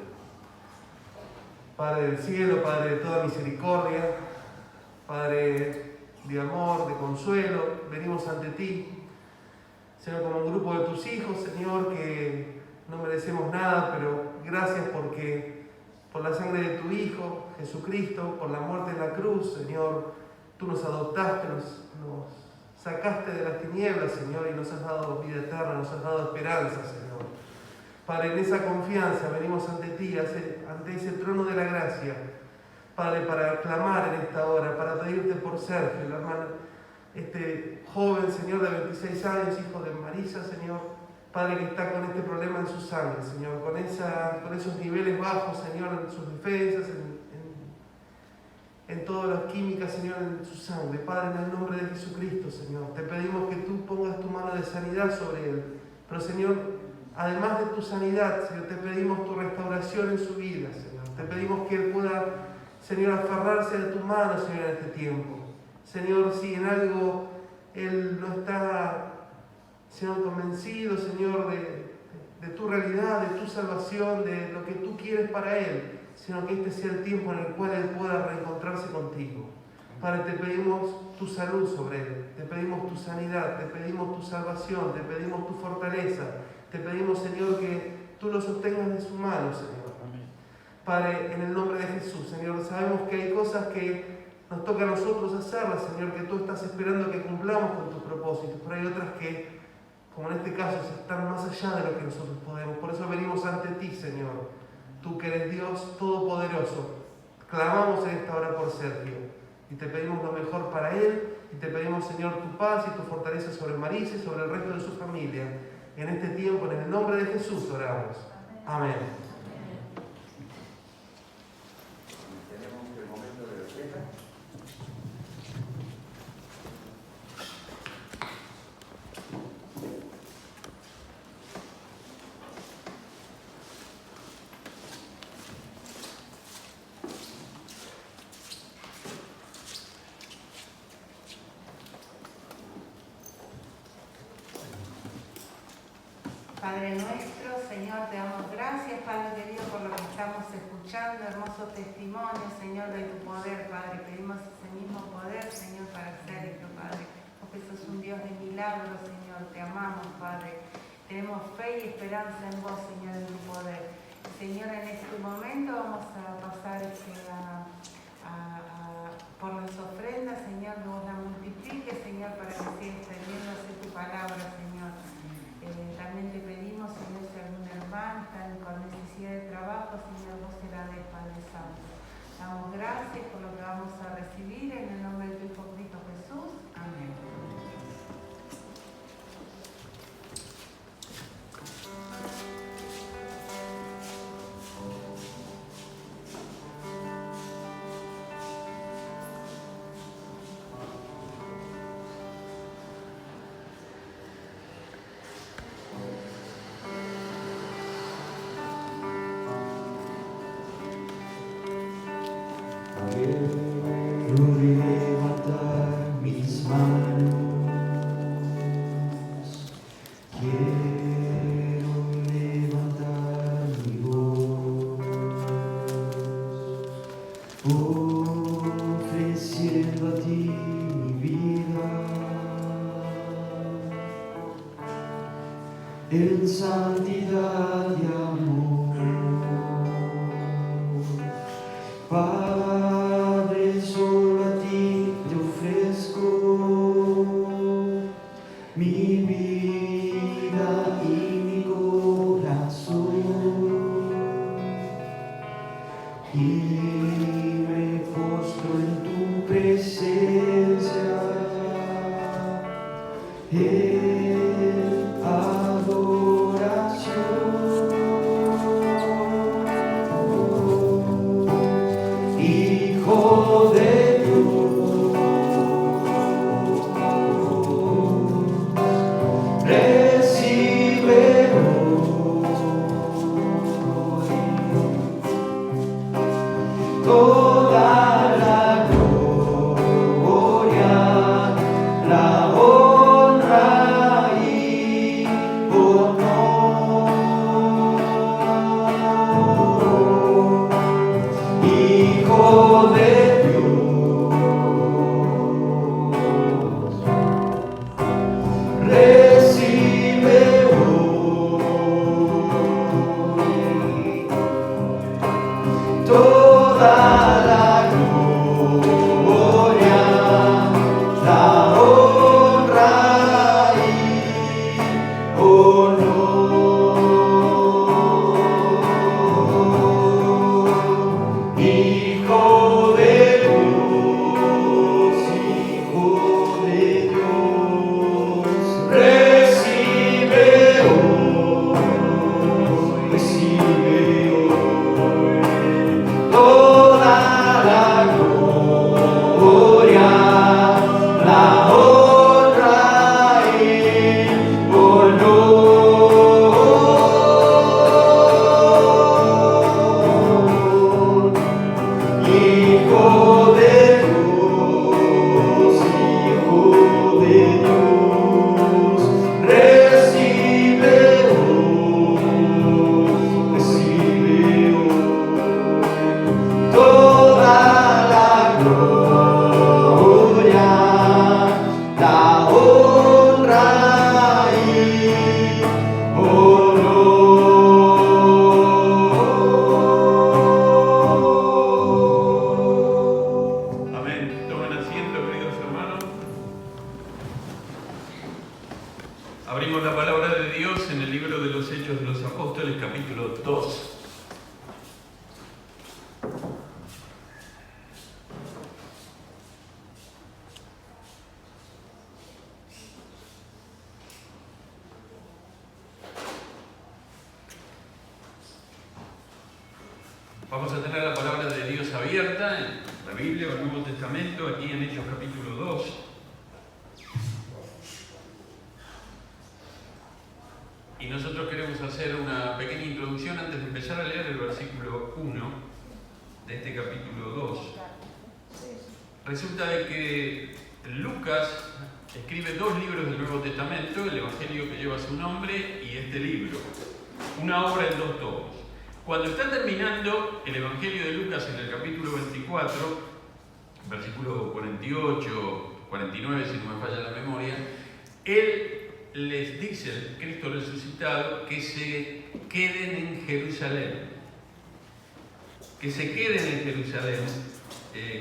Padre del cielo, Padre de toda misericordia, Padre de amor, de consuelo, venimos ante ti, Señor, como un grupo de tus hijos, Señor, que no merecemos nada, pero gracias porque por la sangre de tu Hijo, Jesucristo, por la muerte en la cruz, Señor, tú nos adoptaste, nos sacaste de las tinieblas, Señor, y nos has dado vida eterna, nos has dado esperanza, Señor. Padre, en esa confianza venimos ante ti, ante ese trono de la gracia, Padre, para clamar en esta hora, para pedirte por Sergio, la hermana, este joven, Señor, de 26 años, hijo de Marisa, Señor, Padre, que está con este problema en su sangre, Señor, con esos niveles bajos, Señor, en sus defensas, en todas las químicas, Señor, en su sangre. Padre, en el nombre de Jesucristo, Señor, te pedimos que tú pongas tu mano de sanidad sobre él, pero, Señor, además de tu sanidad, Señor, te pedimos tu restauración en su vida, Señor. Te pedimos que él pueda, Señor, aferrarse de tu mano, Señor, en este tiempo. Señor, si en algo él no está, Señor, convencido, Señor, de tu realidad, de tu salvación, de lo que tú quieres para él, sino que este sea el tiempo en el cual él pueda reencontrarse contigo. Padre, te pedimos tu salud sobre él, te pedimos tu sanidad, te pedimos tu salvación, te pedimos tu fortaleza. Te pedimos, Señor, que tú lo sostengas de su mano, Señor. Padre, en el nombre de Jesús, Señor, sabemos que hay cosas que nos toca a nosotros hacerlas, Señor, que tú estás esperando que cumplamos con tus propósitos, pero hay otras que, como en este caso, están más allá de lo que nosotros podemos. Por eso venimos ante ti, Señor. Tú que eres Dios Todopoderoso. Clamamos en esta hora por Sergio y te pedimos lo mejor para él y te pedimos, Señor, tu paz y tu fortaleza sobre Marisa y sobre el resto de su familia. En este tiempo, en el nombre de Jesús, oramos. Amén. Tenemos el momento de la fiesta. Padre nuestro, Señor, te damos gracias, Padre querido, por lo que estamos escuchando, hermoso testimonio, Señor, de tu poder, Padre. Pedimos ese mismo poder, Señor, para Sergio, Padre, porque sos un Dios de milagros, Señor. Te amamos, Padre. Tenemos fe y esperanza en vos, Señor, en tu poder. Señor, en este momento vamos a pasar por las ofrendas, Señor, que vos las multipliques, Señor, para que siga extendiéndose tu palabra, Señor. También te pedimos, Señor, si algún hermano está con necesidad de trabajo, Señor, vos se la des, Padre Santo. Damos gracias por lo que vamos a recibir en el nombre de tu Hijo Cristo Jesús. Amén. Quiero levantar mis manos, quiero levantar mi voz, ofreciendo a ti mi vida, en santidad y amor. Padre, solo a ti te ofrezco mi vida y mi corazón, y me postro en tu presencia en adoración. Hijo de Dios, recibe toda la gloria, la honra y honor. Hijo de Dios, recibe hoy toda la gloria, la honra y honor. Hijo de Dios, Hijo de Dios, recibe hoy toda la gloria, la honra y honor. Hijo de Dios, Hijo de Dios, recibe hoy toda la gloria, la honra y honor. Amén. Tomen asiento, queridos hermanos. Abrimos la palabra de Dios en el libro de los Hechos de los Apóstoles, capítulo 2. Vamos a tener la palabra de Dios abierta en la Biblia o el Nuevo Testamento, aquí en Hechos capítulo 2. Y nosotros queremos hacer una pequeña introducción antes de empezar a leer el versículo 1 de este capítulo 2. Resulta de que Lucas escribe 2 libros del Nuevo Testamento, el Evangelio que lleva su nombre y este libro, una obra en 2 tomos. Cuando está terminando el Evangelio de Lucas en el capítulo 24, versículo 48, 49, si no me falla la memoria, él les dice, el Cristo resucitado, que se queden en Jerusalén. Que se queden en Jerusalén,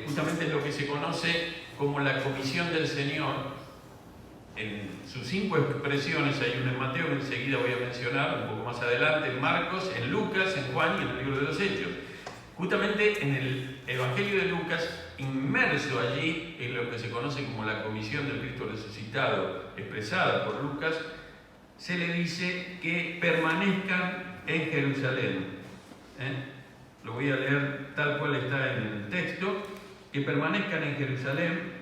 justamente es lo que se conoce como la comisión del Señor. En sus 5 expresiones, hay una en Mateo que enseguida voy a mencionar, un poco más adelante, en Marcos, en Lucas, en Juan y en el libro de los Hechos. Justamente en el Evangelio de Lucas, inmerso allí en lo que se conoce como la comisión del Cristo resucitado, expresada por Lucas, se le dice que permanezcan en Jerusalén. Lo voy a leer tal cual está en el texto, que permanezcan en Jerusalén.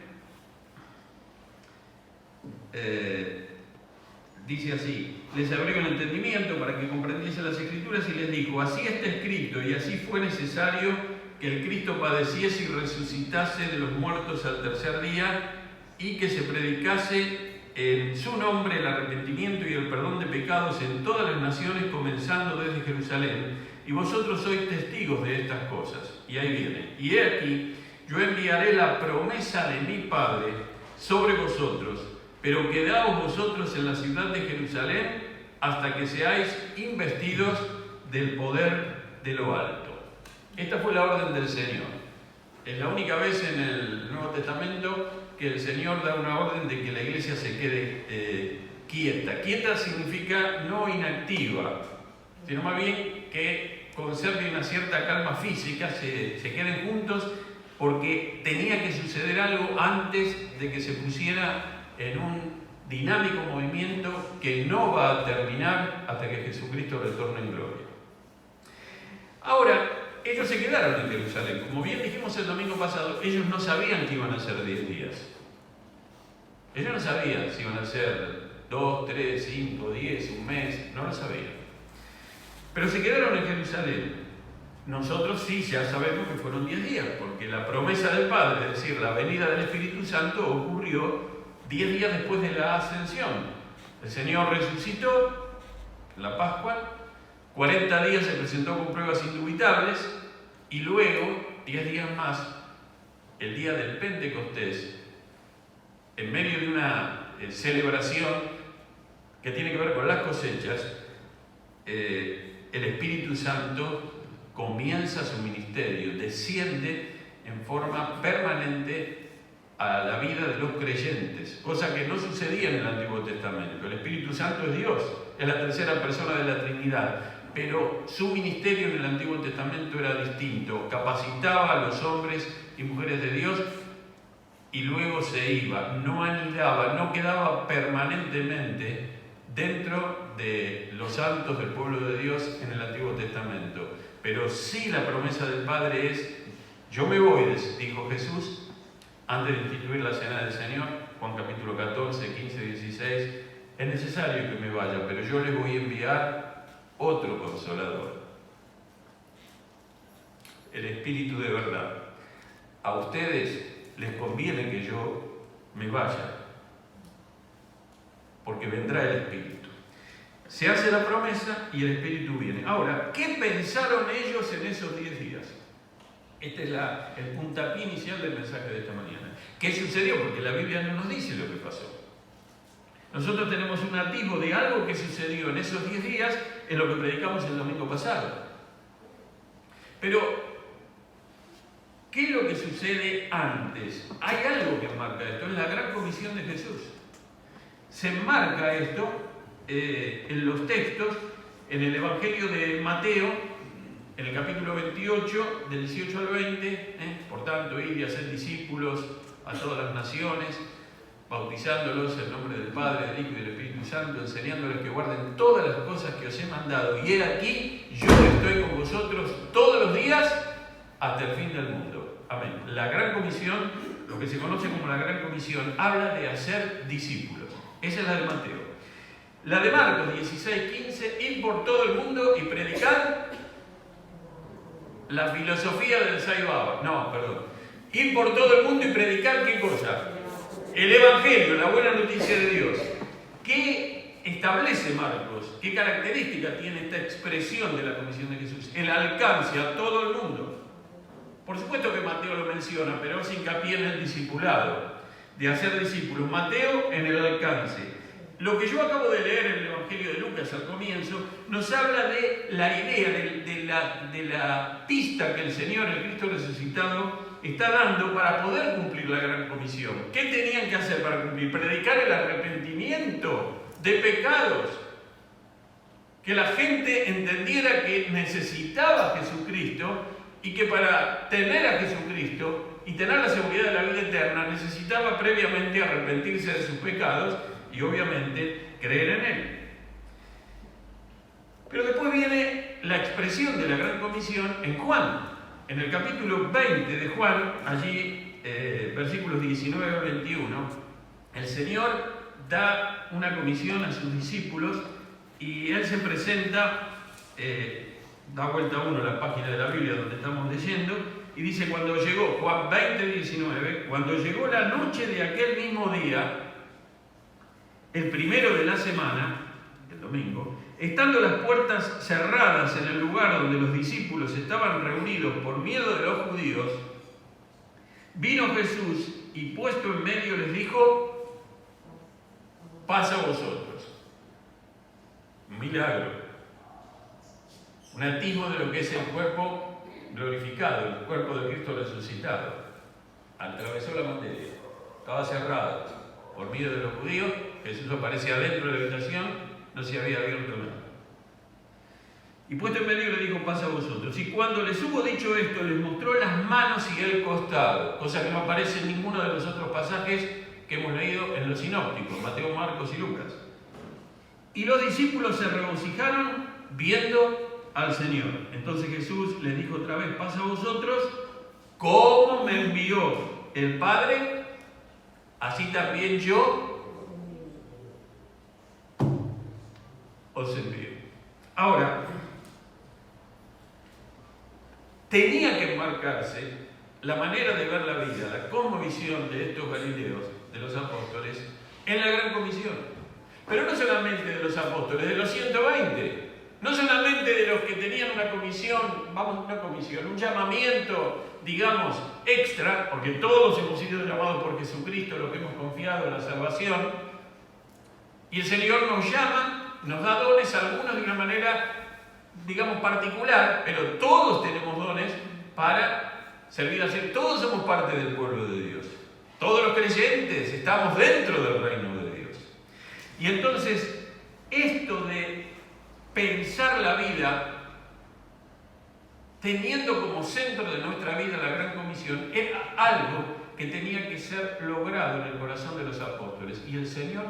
Dice así: les abrió el entendimiento para que comprendiesen las Escrituras y les dijo: así está escrito y así fue necesario que el Cristo padeciese y resucitase de los muertos al tercer día y que se predicase en su nombre el arrepentimiento y el perdón de pecados en todas las naciones, comenzando desde Jerusalén. Y vosotros sois testigos de estas cosas. Y ahí viene: y he aquí, yo enviaré la promesa de mi Padre sobre vosotros, pero quedaos vosotros en la ciudad de Jerusalén hasta que seáis investidos del poder de lo alto. Esta fue la orden del Señor. Es la única vez en el Nuevo Testamento que el Señor da una orden de que la iglesia se quede quieta. Quieta significa no inactiva, sino más bien que conserve una cierta calma física, se queden juntos, porque tenía que suceder algo antes de que se pusiera en un dinámico movimiento que no va a terminar hasta que Jesucristo retorne en gloria. Ahora, ellos se quedaron en Jerusalén. Como bien dijimos el domingo pasado, ellos no sabían que iban a ser 10 días. Ellos no sabían si iban a ser 2, 3, 5, 10, un mes, no lo sabían. Pero se quedaron en Jerusalén. Nosotros sí ya sabemos que fueron 10 días, porque la promesa del Padre, es decir, la venida del Espíritu Santo, ocurrió 10 días después de la ascensión. El Señor resucitó en la Pascua, 40 días se presentó con pruebas indubitables, y luego, 10 días más, el día del Pentecostés, en medio de una celebración que tiene que ver con las cosechas, el Espíritu Santo comienza su ministerio, desciende en forma permanente a la vida de los creyentes, cosa que no sucedía en el Antiguo Testamento. El Espíritu Santo es Dios, es la tercera persona de la Trinidad, pero su ministerio en el Antiguo Testamento era distinto, capacitaba a los hombres y mujeres de Dios y luego se iba, no anidaba, no quedaba permanentemente dentro de los santos del pueblo de Dios en el Antiguo Testamento. Pero sí la promesa del Padre es: yo me voy, dijo Jesús antes de instituir la cena del Señor, Juan capítulo 14, 15, 16, es necesario que me vaya, pero yo les voy a enviar otro consolador, el Espíritu de verdad. A ustedes les conviene que yo me vaya, porque vendrá el Espíritu. Se hace la promesa y el Espíritu viene. Ahora, ¿qué pensaron ellos en esos 10 días? Este es el puntapié inicial del mensaje de esta mañana. ¿Qué sucedió? Porque la Biblia no nos dice lo que pasó. Nosotros tenemos un atisbo de algo que sucedió en esos 10 días en lo que predicamos el domingo pasado. Pero, ¿qué es lo que sucede antes? Hay algo que marca esto, es la gran comisión de Jesús. Se enmarca esto en los textos, en el Evangelio de Mateo, en el capítulo 28, del 18 al 20, por tanto, id y haced discípulos a todas las naciones, bautizándolos en nombre del Padre, del Hijo y del Espíritu Santo, enseñándoles que guarden todas las cosas que os he mandado. Y he aquí, yo estoy con vosotros todos los días hasta el fin del mundo. Amén. La gran comisión, lo que se conoce como la gran comisión, habla de hacer discípulos. Esa es la de Mateo. La de Marcos 16:15, ir por todo el mundo y predicar la filosofía del Saibaba. No, perdón. Ir por todo el mundo y predicar ¿qué cosa? El Evangelio, la buena noticia de Dios. ¿Qué establece Marcos? ¿Qué característica tiene esta expresión de la comisión de Jesús? El alcance a todo el mundo. Por supuesto que Mateo lo menciona, pero hace hincapié en el discipulado, de hacer discípulos. Mateo en el alcance. Lo que yo acabo de leer en el Evangelio de Lucas al comienzo nos habla de la idea, de la pista que el Señor, el Cristo resucitado, está dando para poder cumplir la gran comisión. ¿Qué tenían que hacer para cumplir? Predicar el arrepentimiento de pecados. Que la gente entendiera que necesitaba a Jesucristo y que para tener a Jesucristo y tener la seguridad de la vida eterna necesitaba previamente arrepentirse de sus pecados y obviamente creer en Él. Pero después viene la expresión de la gran comisión en Juan. En el capítulo 20 de Juan, allí versículos 19 al 21, el Señor da una comisión a sus discípulos y Él se presenta, da vuelta uno a la página de la Biblia donde estamos leyendo, y dice: cuando llegó, Juan 20, 19, cuando llegó la noche de aquel mismo día, el primero de la semana, el domingo, estando las puertas cerradas en el lugar donde los discípulos estaban reunidos por miedo de los judíos, vino Jesús y puesto en medio les dijo: paz a vosotros. un milagro, un atisbo de lo que es el cuerpo glorificado, el cuerpo de Cristo resucitado. Atravesó la materia, estaba cerrado por miedo de los judíos. Jesús aparece adentro de la habitación, no se había abierto nada. Y puesto en medio le dijo: pasa a vosotros. Y cuando les hubo dicho esto, les mostró las manos y el costado, cosa que no aparece en ninguno de los otros pasajes que hemos leído en los sinópticos, Mateo, Marcos y Lucas. Y los discípulos se regocijaron viendo al Señor. Entonces Jesús les dijo otra vez: pasa a vosotros, como me envió el Padre, así también yo os envío. Ahora, tenía que marcarse la manera de ver la vida, la cosmovisión de estos galileos, de los apóstoles, en la gran comisión. Pero no solamente de los apóstoles, de los 120. No solamente de los que tenían una comisión, un llamamiento, digamos, extra, porque todos hemos sido llamados por Jesucristo, los que hemos confiado en la salvación. Y el Señor nos llama, nos da dones, algunos de una manera, digamos, particular, pero todos tenemos dones para servir a ser. Todos somos parte del pueblo de Dios. Todos los creyentes estamos dentro del reino de Dios. Y entonces, esto de pensar la vida teniendo como centro de nuestra vida la gran comisión era algo que tenía que ser logrado en el corazón de los apóstoles. Y el Señor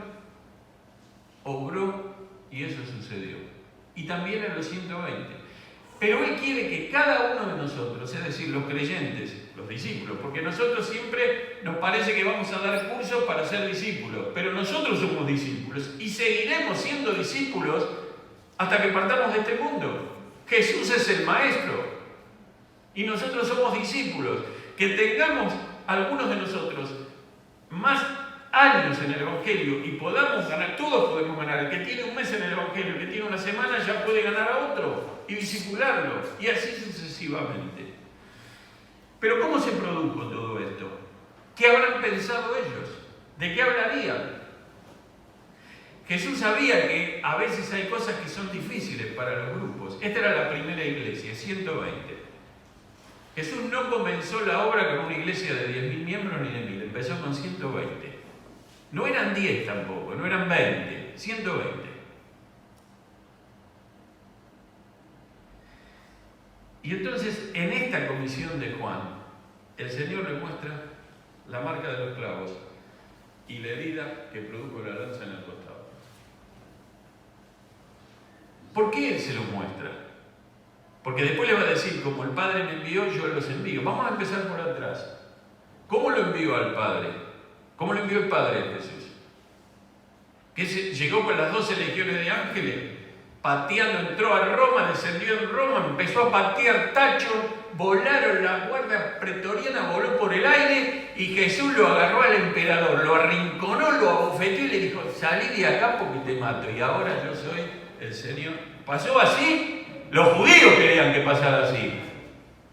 obró y eso sucedió. Y también en los 120. Pero Él quiere que cada uno de nosotros, es decir, los creyentes, los discípulos, porque nosotros siempre nos parece que vamos a dar cursos para ser discípulos, pero nosotros somos discípulos y seguiremos siendo discípulos hasta que partamos de este mundo. Jesús es el Maestro y nosotros somos discípulos. Que tengamos algunos de nosotros más años en el Evangelio y podamos ganar, todos podemos ganar. El que tiene un mes en el Evangelio, el que tiene una semana, ya puede ganar a otro y discipularlo, y así sucesivamente. Pero ¿cómo se produjo todo esto? ¿Qué habrán pensado ellos? ¿De qué hablarían? Jesús sabía que a veces hay cosas que son difíciles para los grupos. Esta era la primera iglesia, 120. Jesús no comenzó la obra con una iglesia de 10.000 miembros ni de 1.000, empezó con 120. No eran 10 tampoco, no eran 20, 120. Y entonces, en esta comisión de Juan, el Señor le muestra la marca de los clavos y la herida que produjo la lanza en el costado. ¿Por qué Él se lo muestra? Porque después le va a decir: como el Padre me envió, yo los envío. Vamos a empezar por atrás. ¿Cómo lo envió al Padre? ¿Cómo lo envió el Padre a Jesús? Que llegó con las 12 legiones de ángeles, pateando, entró a Roma, descendió en Roma, empezó a patear tacho, volaron, la guardia pretoriana voló por el aire y Jesús lo agarró al emperador, lo arrinconó, lo abofeteó y le dijo: salí de acá porque te mato y ahora yo soy el Señor. ¿Pasó así? Los judíos querían que pasara así,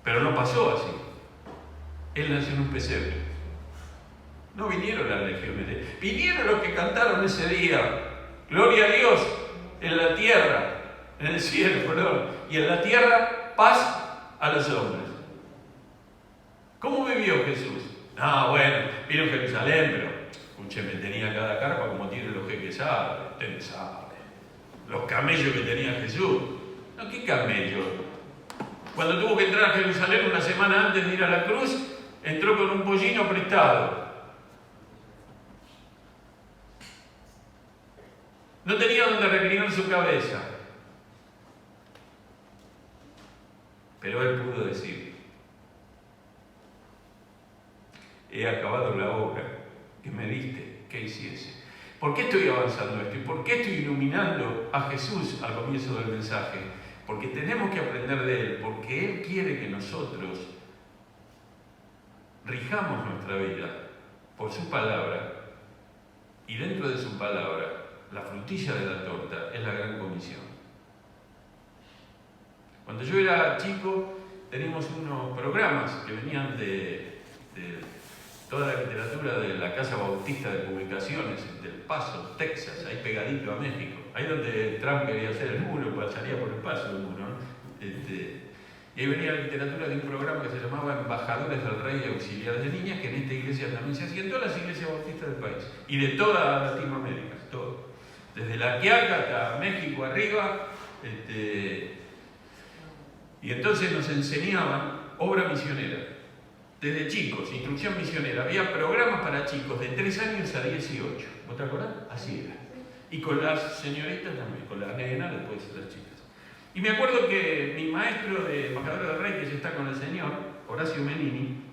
pero no pasó así. Él nació en un pesebre. No vinieron las legiones, vinieron los que cantaron ese día: gloria a Dios en la tierra, en el cielo, perdón, y en la tierra paz a los hombres. ¿Cómo vivió Jesús? Bueno, vino a Jerusalén, pero escúcheme, tenía cada carpa como tienen los jeques árabes, ustedes saben. Los camellos que tenía Jesús. No, ¿qué camello? Cuando tuvo que entrar a Jerusalén una semana antes de ir a la cruz, entró con un pollino prestado. No tenía donde reclinar su cabeza. Pero Él pudo decir: he acabado la obra que me diste que hiciese. ¿Por qué estoy avanzando esto? ¿Y por qué estoy iluminando a Jesús al comienzo del mensaje? Porque tenemos que aprender de Él, porque Él quiere que nosotros rijamos nuestra vida por su palabra, y dentro de su palabra, la frutilla de la torta es la gran comisión. Cuando yo era chico, teníamos unos programas que venían de toda la literatura de la Casa Bautista de Publicaciones, del Paso, Texas, ahí pegadito a México. ahí donde Trump quería hacer el muro, pasaría por el paso del muro, ¿no? Y ahí venía la literatura de un programa que se llamaba Embajadores del Rey y Auxiliares de Niñas, que en esta iglesia también se hacía en todas las iglesias bautistas del país, y de toda Latinoamérica, todo. Desde La Quiaca hasta México arriba, y entonces nos enseñaban obra misionera, desde chicos, instrucción misionera. Había programas para chicos de 3 años a 18, ¿vos te acordás? Así era. Y con las señoritas también, con las nenas, después las chicas. Y me acuerdo que mi maestro de Embajador del Rey, que ya está con el Señor, Horacio Menini,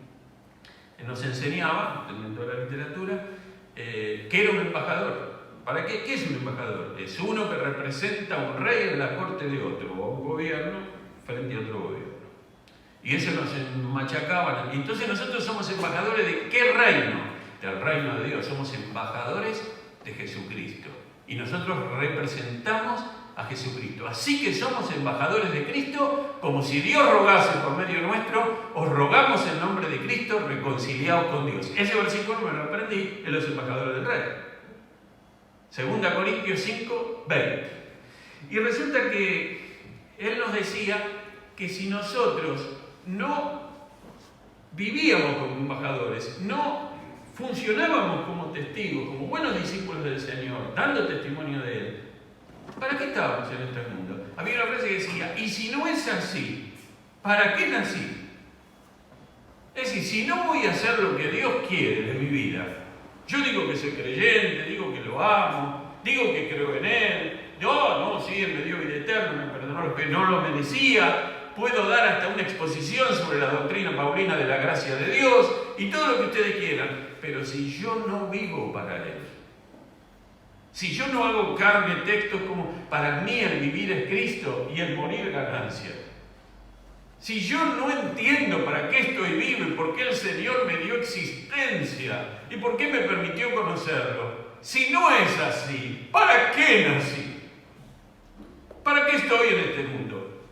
nos enseñaba, en toda la literatura, que era un embajador. ¿Para qué? ¿Qué es un embajador? Es uno que representa a un rey en la corte de otro, o a un gobierno frente a otro gobierno. Y eso nos machacaban. Y entonces nosotros somos embajadores ¿de qué reino? Del reino de Dios. Somos embajadores de Jesucristo. Y nosotros representamos a Jesucristo. Así que somos embajadores de Cristo, como si Dios rogase por medio nuestro, os rogamos en nombre de Cristo, reconciliados con Dios. Ese versículo me lo aprendí en los embajadores del Rey. 2 Corintios 5, 20. Y resulta que él nos decía que si nosotros no vivíamos como embajadores, no funcionábamos como testigos, como buenos discípulos del Señor, dando testimonio de Él, ¿para qué estábamos en este mundo? Había una frase que decía, y si no es así, ¿para qué nací? Es decir, si no voy a hacer lo que Dios quiere de mi vida, yo digo que soy creyente, digo que lo amo, digo que creo en Él, sí, Él me dio vida eterna, me perdonó, pero no lo merecía, puedo dar hasta una exposición sobre la doctrina paulina de la gracia de Dios y todo lo que ustedes quieran, pero si yo no vivo para Él, si yo no hago carne, textos como para mí el vivir es Cristo y el morir ganancia, si yo no entiendo para qué estoy vivo y por qué el Señor me dio existencia y por qué me permitió conocerlo, si no es así, ¿para qué nací? ¿Para qué estoy en este mundo?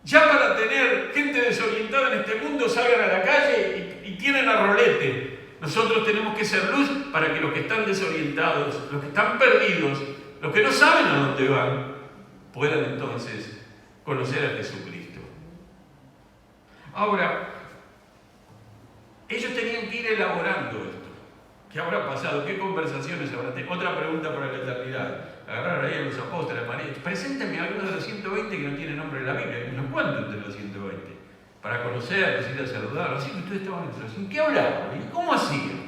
Ya para tener gente desorientada en este mundo salgan a la calle y tienen a rolete. Nosotros tenemos que ser luz para que los que están desorientados, los que están perdidos, los que no saben a dónde van, puedan entonces conocer a Jesucristo. Ahora, ellos tenían que ir elaborando esto. ¿Qué habrá pasado? ¿Qué conversaciones habrá tenido? Otra pregunta para la eternidad. Agarrar ahí a los apóstoles, María. Preséntame algunos de los 120 que no tienen nombre en la Biblia. Hay unos cuantos entre los 120. Para conocerlos, ir a saludarlos. Así que ustedes estaban entre los. ¿En qué hablaban? ¿Y cómo hacían?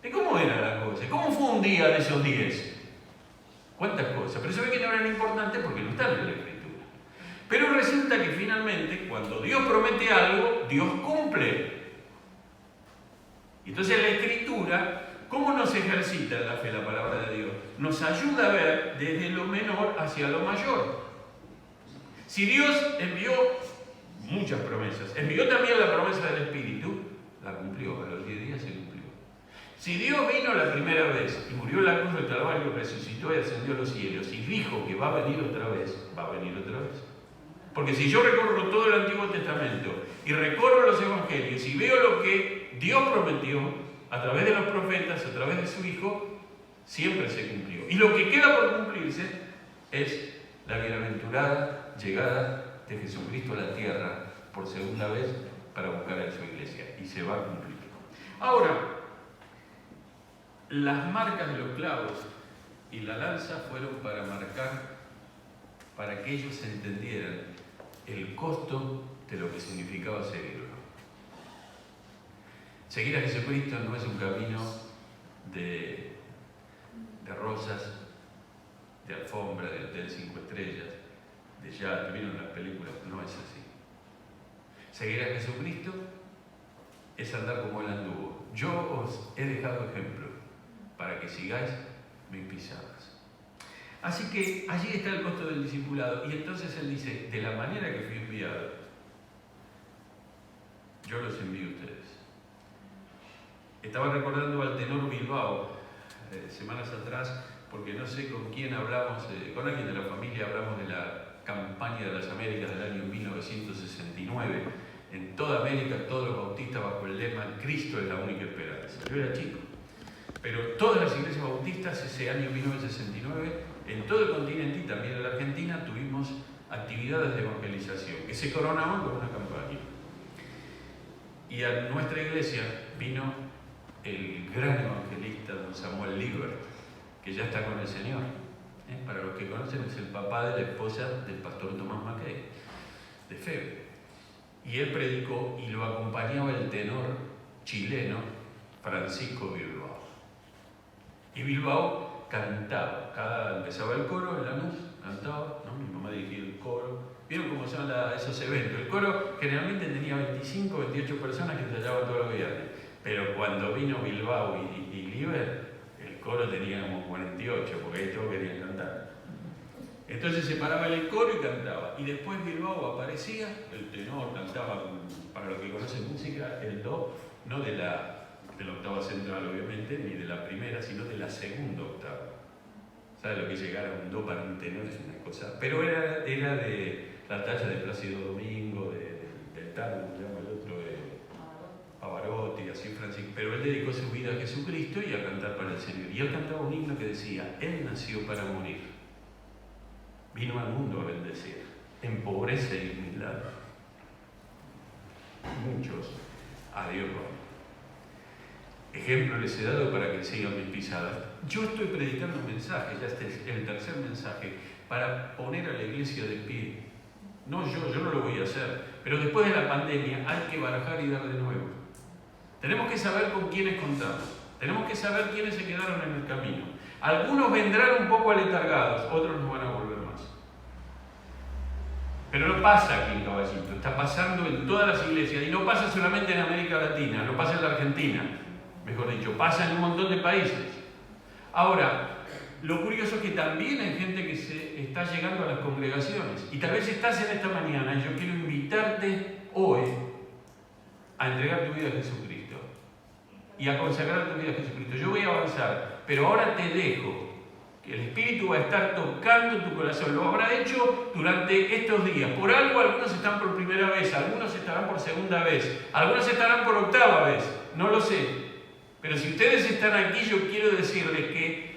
¿De cómo era la cosa? ¿Cómo fue un día de esos 10? ¿Cuántas cosas? Pero eso ve que no eran importantes porque no están en la Escritura. Pero resulta que finalmente, cuando Dios promete algo, Dios cumple. Entonces la Escritura, ¿cómo nos ejercita en la fe la palabra de Dios? Nos ayuda a ver desde lo menor hacia lo mayor. Si Dios envió muchas promesas, envió también la promesa del Espíritu, la cumplió, a los 10 días se cumplió. Si Dios vino la primera vez y murió en la cruz del Calvario, resucitó y ascendió a los cielos y dijo que va a venir otra vez, va a venir otra vez. Porque si yo recorro todo el Antiguo Testamento y recorro los Evangelios y veo lo que Dios prometió a través de los profetas, a través de su Hijo, siempre se cumplió. Y lo que queda por cumplirse es la bienaventurada llegada de Jesucristo a la tierra por segunda vez para buscar a su iglesia. Y se va a cumplir. Ahora, las marcas de los clavos y la lanza fueron para marcar, para que ellos entendieran el costo de lo que significaba seguirlo. Seguir a Jesucristo no es un camino de rosas, de alfombra, de hotel 5 estrellas, de ya, que vieron las películas, no es así. Seguir a Jesucristo es andar como Él anduvo. Yo os he dejado ejemplo para que sigáis mis pisadas. Así que allí está el costo del discipulado. Y entonces Él dice, de la manera que fui enviado, yo los envío a ustedes. Estaba recordando al tenor Bilbao semanas atrás, porque no sé con quién hablamos, con alguien de la familia hablamos de la campaña de las Américas del año 1969. En toda América, todos los bautistas bajo el lema Cristo es la única esperanza. Yo era chico, pero todas las iglesias bautistas ese año 1969 en todo el continente y también en la Argentina tuvimos actividades de evangelización que se coronaban con una campaña. Y a nuestra iglesia vino el gran evangelista don Samuel Liebert, que ya está con el Señor. Para los que conocen, es el papá de la esposa del pastor Tomás Mackay, de Febe. Y él predicó y lo acompañaba el tenor chileno Francisco Bilbao. Y Bilbao cantaba, empezaba el coro en Lanús, cantaba, ¿no? Mi mamá dirigía el coro. ¿Vieron cómo son esos eventos? El coro generalmente tenía 25 o 28 personas que ensayaban todos los viernes, pero cuando vino Bilbao y Liber, el coro tenía como 48, porque ahí todos querían cantar. Entonces se paraba el coro y cantaba, y después Bilbao aparecía, el tenor cantaba, para los que conocen música, el do, no de la octava central obviamente, ni de la primera, sino de la segunda octava. ¿Sabes lo que es llegar a un do para un tenor? Es una cosa, pero era de la talla de Plácido Domingo, del tango, ¿cómo se llama el otro? Pavarotti, así Francisco, pero él dedicó su vida a Jesucristo y a cantar para el Señor. Y él cantaba un himno que decía: Él nació para morir, vino al mundo a bendecir, en pobreza y humildad. Muchos a Dios van. Ejemplo les he dado para que sigan mis pisadas. Yo estoy predicando un mensaje, ya este es el tercer mensaje, para poner a la iglesia de pie. No yo no lo voy a hacer, pero después de la pandemia hay que barajar y dar de nuevo. Tenemos que saber con quiénes contamos, tenemos que saber quiénes se quedaron en el camino. Algunos vendrán un poco aletargados, otros no van a volver más. Pero no pasa aquí en Caballito, está pasando en todas las iglesias, y no pasa solamente en América Latina, no pasa en la Argentina, mejor dicho, pasa en un montón de países. Ahora, lo curioso es que también hay gente que se está llegando a las congregaciones, y tal vez estás en esta mañana y yo quiero invitarte hoy a entregar tu vida a Jesucristo y a consagrar tu vida a Jesucristo. Yo voy a avanzar, pero ahora te dejo que el Espíritu va a estar tocando tu corazón. Lo habrá hecho durante estos días. Por algo algunos están por primera vez, algunos estarán por segunda vez, algunos estarán por octava vez, no lo sé. Pero si ustedes están aquí, yo quiero decirles que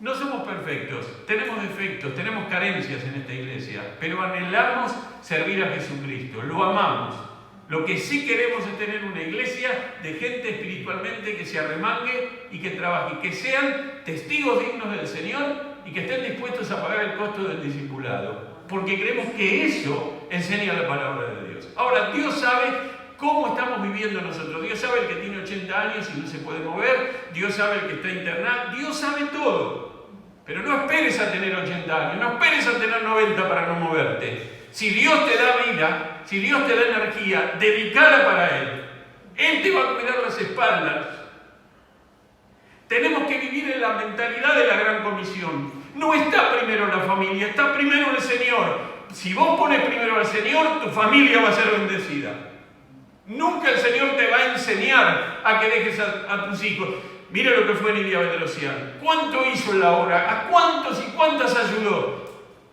no somos perfectos, tenemos defectos, tenemos carencias en esta iglesia, pero anhelamos servir a Jesucristo, lo amamos. Lo que sí queremos es tener una iglesia de gente espiritualmente que se arremangue y que trabaje, que sean testigos dignos del Señor y que estén dispuestos a pagar el costo del discipulado, porque creemos que eso enseña la palabra de Dios. Ahora, Dios sabe cómo estamos viviendo nosotros. Dios sabe el que tiene 80 años y no se puede mover, Dios sabe el que está internado, Dios sabe todo. Pero no esperes a tener 80 años, no esperes a tener 90 para no moverte. Si Dios te da vida, si Dios te da energía, dedicada para Él. Él te va a cuidar las espaldas. Tenemos que vivir en la mentalidad de la gran comisión. No está primero la familia, está primero el Señor. Si vos pones primero al Señor, tu familia va a ser bendecida. Nunca el Señor te va a enseñar a que dejes a tus hijos. Mira lo que fue Nidia Bedrosian. ¿Cuánto hizo en la obra? ¿A cuántos y cuántas ayudó?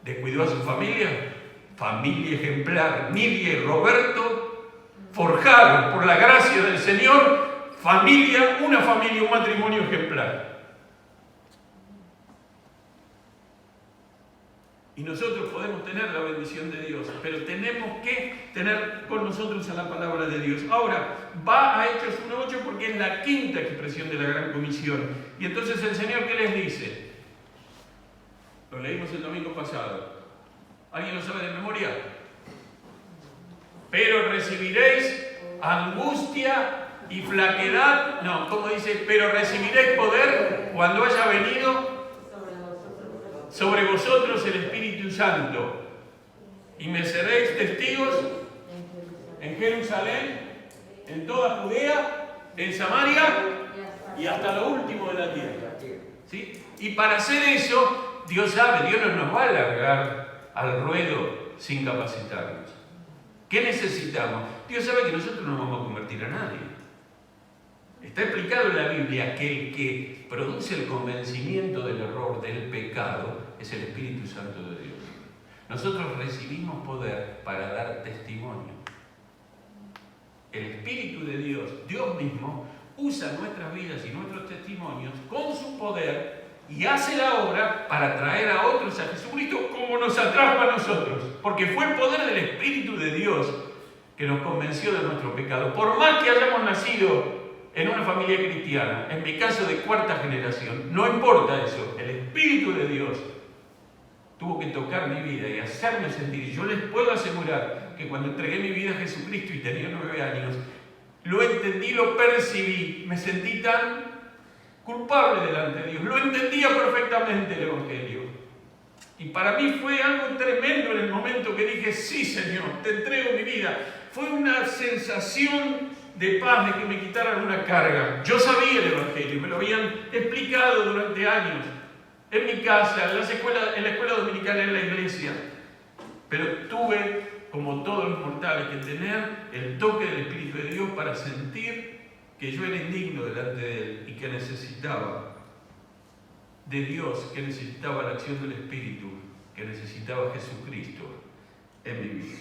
¿Descuidó a su familia? Familia ejemplar. Nidia y Roberto forjaron por la gracia del Señor familia, una familia, un matrimonio ejemplar. Y nosotros podemos tener la bendición de Dios, pero tenemos que tener con nosotros a la palabra de Dios. Ahora, va a Hechos 1:8 porque es la quinta expresión de la gran comisión. Y entonces el Señor, ¿qué les dice? Lo leímos el domingo pasado. ¿Alguien lo sabe de memoria? Pero recibiréis angustia y flaquedad. No, ¿cómo dice? Pero recibiréis poder cuando haya venido sobre vosotros el Espíritu Santo. Y me seréis testigos en Jerusalén, en toda Judea, en Samaria y hasta lo último de la tierra. ¿Sí? Y para hacer eso, Dios sabe, Dios no nos va a largar al ruedo sin capacitarnos. ¿Qué necesitamos? Dios sabe que nosotros no vamos a convertir a nadie. Está explicado en la Biblia que el que produce el convencimiento del error, del pecado, es el Espíritu Santo de Dios. Nosotros recibimos poder para dar testimonio. El Espíritu de Dios, Dios mismo, usa nuestras vidas y nuestros testimonios con su poder y hace la obra para traer a otros a Jesucristo como nos atrajo a nosotros, porque fue el poder del Espíritu de Dios que nos convenció de nuestro pecado. Por más que hayamos nacido en una familia cristiana, en mi caso de cuarta generación, no importa eso, el Espíritu de Dios tuvo que tocar mi vida y hacerme sentir. Yo les puedo asegurar que cuando entregué mi vida a Jesucristo y tenía 9 años, lo entendí, lo percibí, me sentí tan culpable delante de Dios, lo entendía perfectamente el Evangelio. Y para mí fue algo tremendo en el momento que dije, sí Señor, te entrego mi vida. Fue una sensación de paz, de que me quitaran una carga. Yo sabía el Evangelio, me lo habían explicado durante años, en mi casa, en la escuela dominical, en la iglesia. Pero tuve, como todos los mortales, que tener el toque del Espíritu de Dios para sentir que yo era indigno delante de Él y que necesitaba de Dios, que necesitaba la acción del Espíritu, que necesitaba a Jesucristo en mi vida.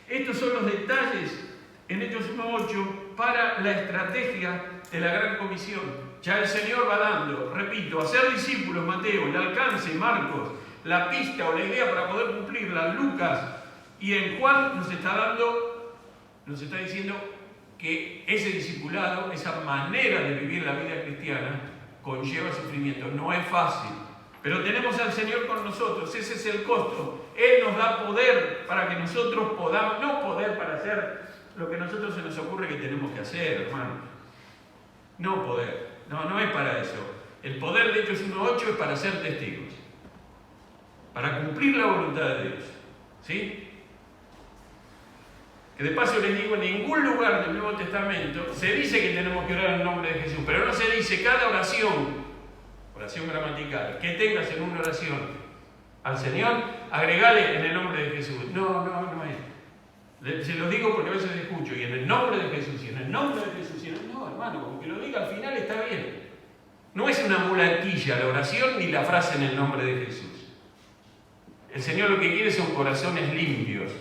Estos son los detalles en Hechos 1:8 para la estrategia de la Gran Comisión. Ya el Señor va dando, repito, hacer discípulos, Mateo, el alcance, Marcos, la pista o la idea para poder cumplirla, Lucas, y en Juan nos está diciendo que ese discipulado, esa manera de vivir la vida cristiana, conlleva sufrimiento. No es fácil, pero tenemos al Señor con nosotros, ese es el costo. Él nos da poder para que nosotros podamos, no poder para hacer lo que a nosotros se nos ocurre que tenemos que hacer, hermano. No poder, no es para eso. El poder de Hechos 1:8 es para ser testigos, para cumplir la voluntad de Dios, ¿sí? Que de paso les digo, en ningún lugar del Nuevo Testamento se dice que tenemos que orar en el nombre de Jesús, pero no se dice cada oración gramatical, que tengas en una oración al Señor, agregale en el nombre de Jesús. No es. Se los digo porque a veces escucho, y en el nombre de Jesús, y en el nombre de Jesús, y en el... No, hermano, como que lo diga al final está bien. No es una muletilla la oración ni la frase en el nombre de Jesús. El Señor lo que quiere son corazones limpios.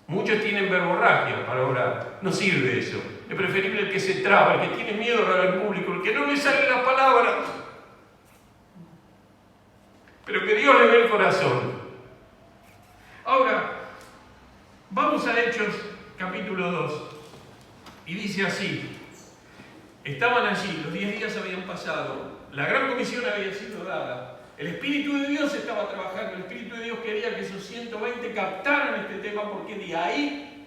Muchos tienen verborragia para orar. No sirve eso. Es preferible el que se traba, el que tiene miedo a orar en público, el que no le salen las palabras. Pero que Dios le dé el corazón. Ahora, vamos a Hechos capítulo 2. Y dice así. Estaban allí, los 10 días habían pasado, la gran comisión había sido dada. El Espíritu de Dios estaba trabajando, el Espíritu de Dios quería que esos 120 captaran este tema, porque de ahí,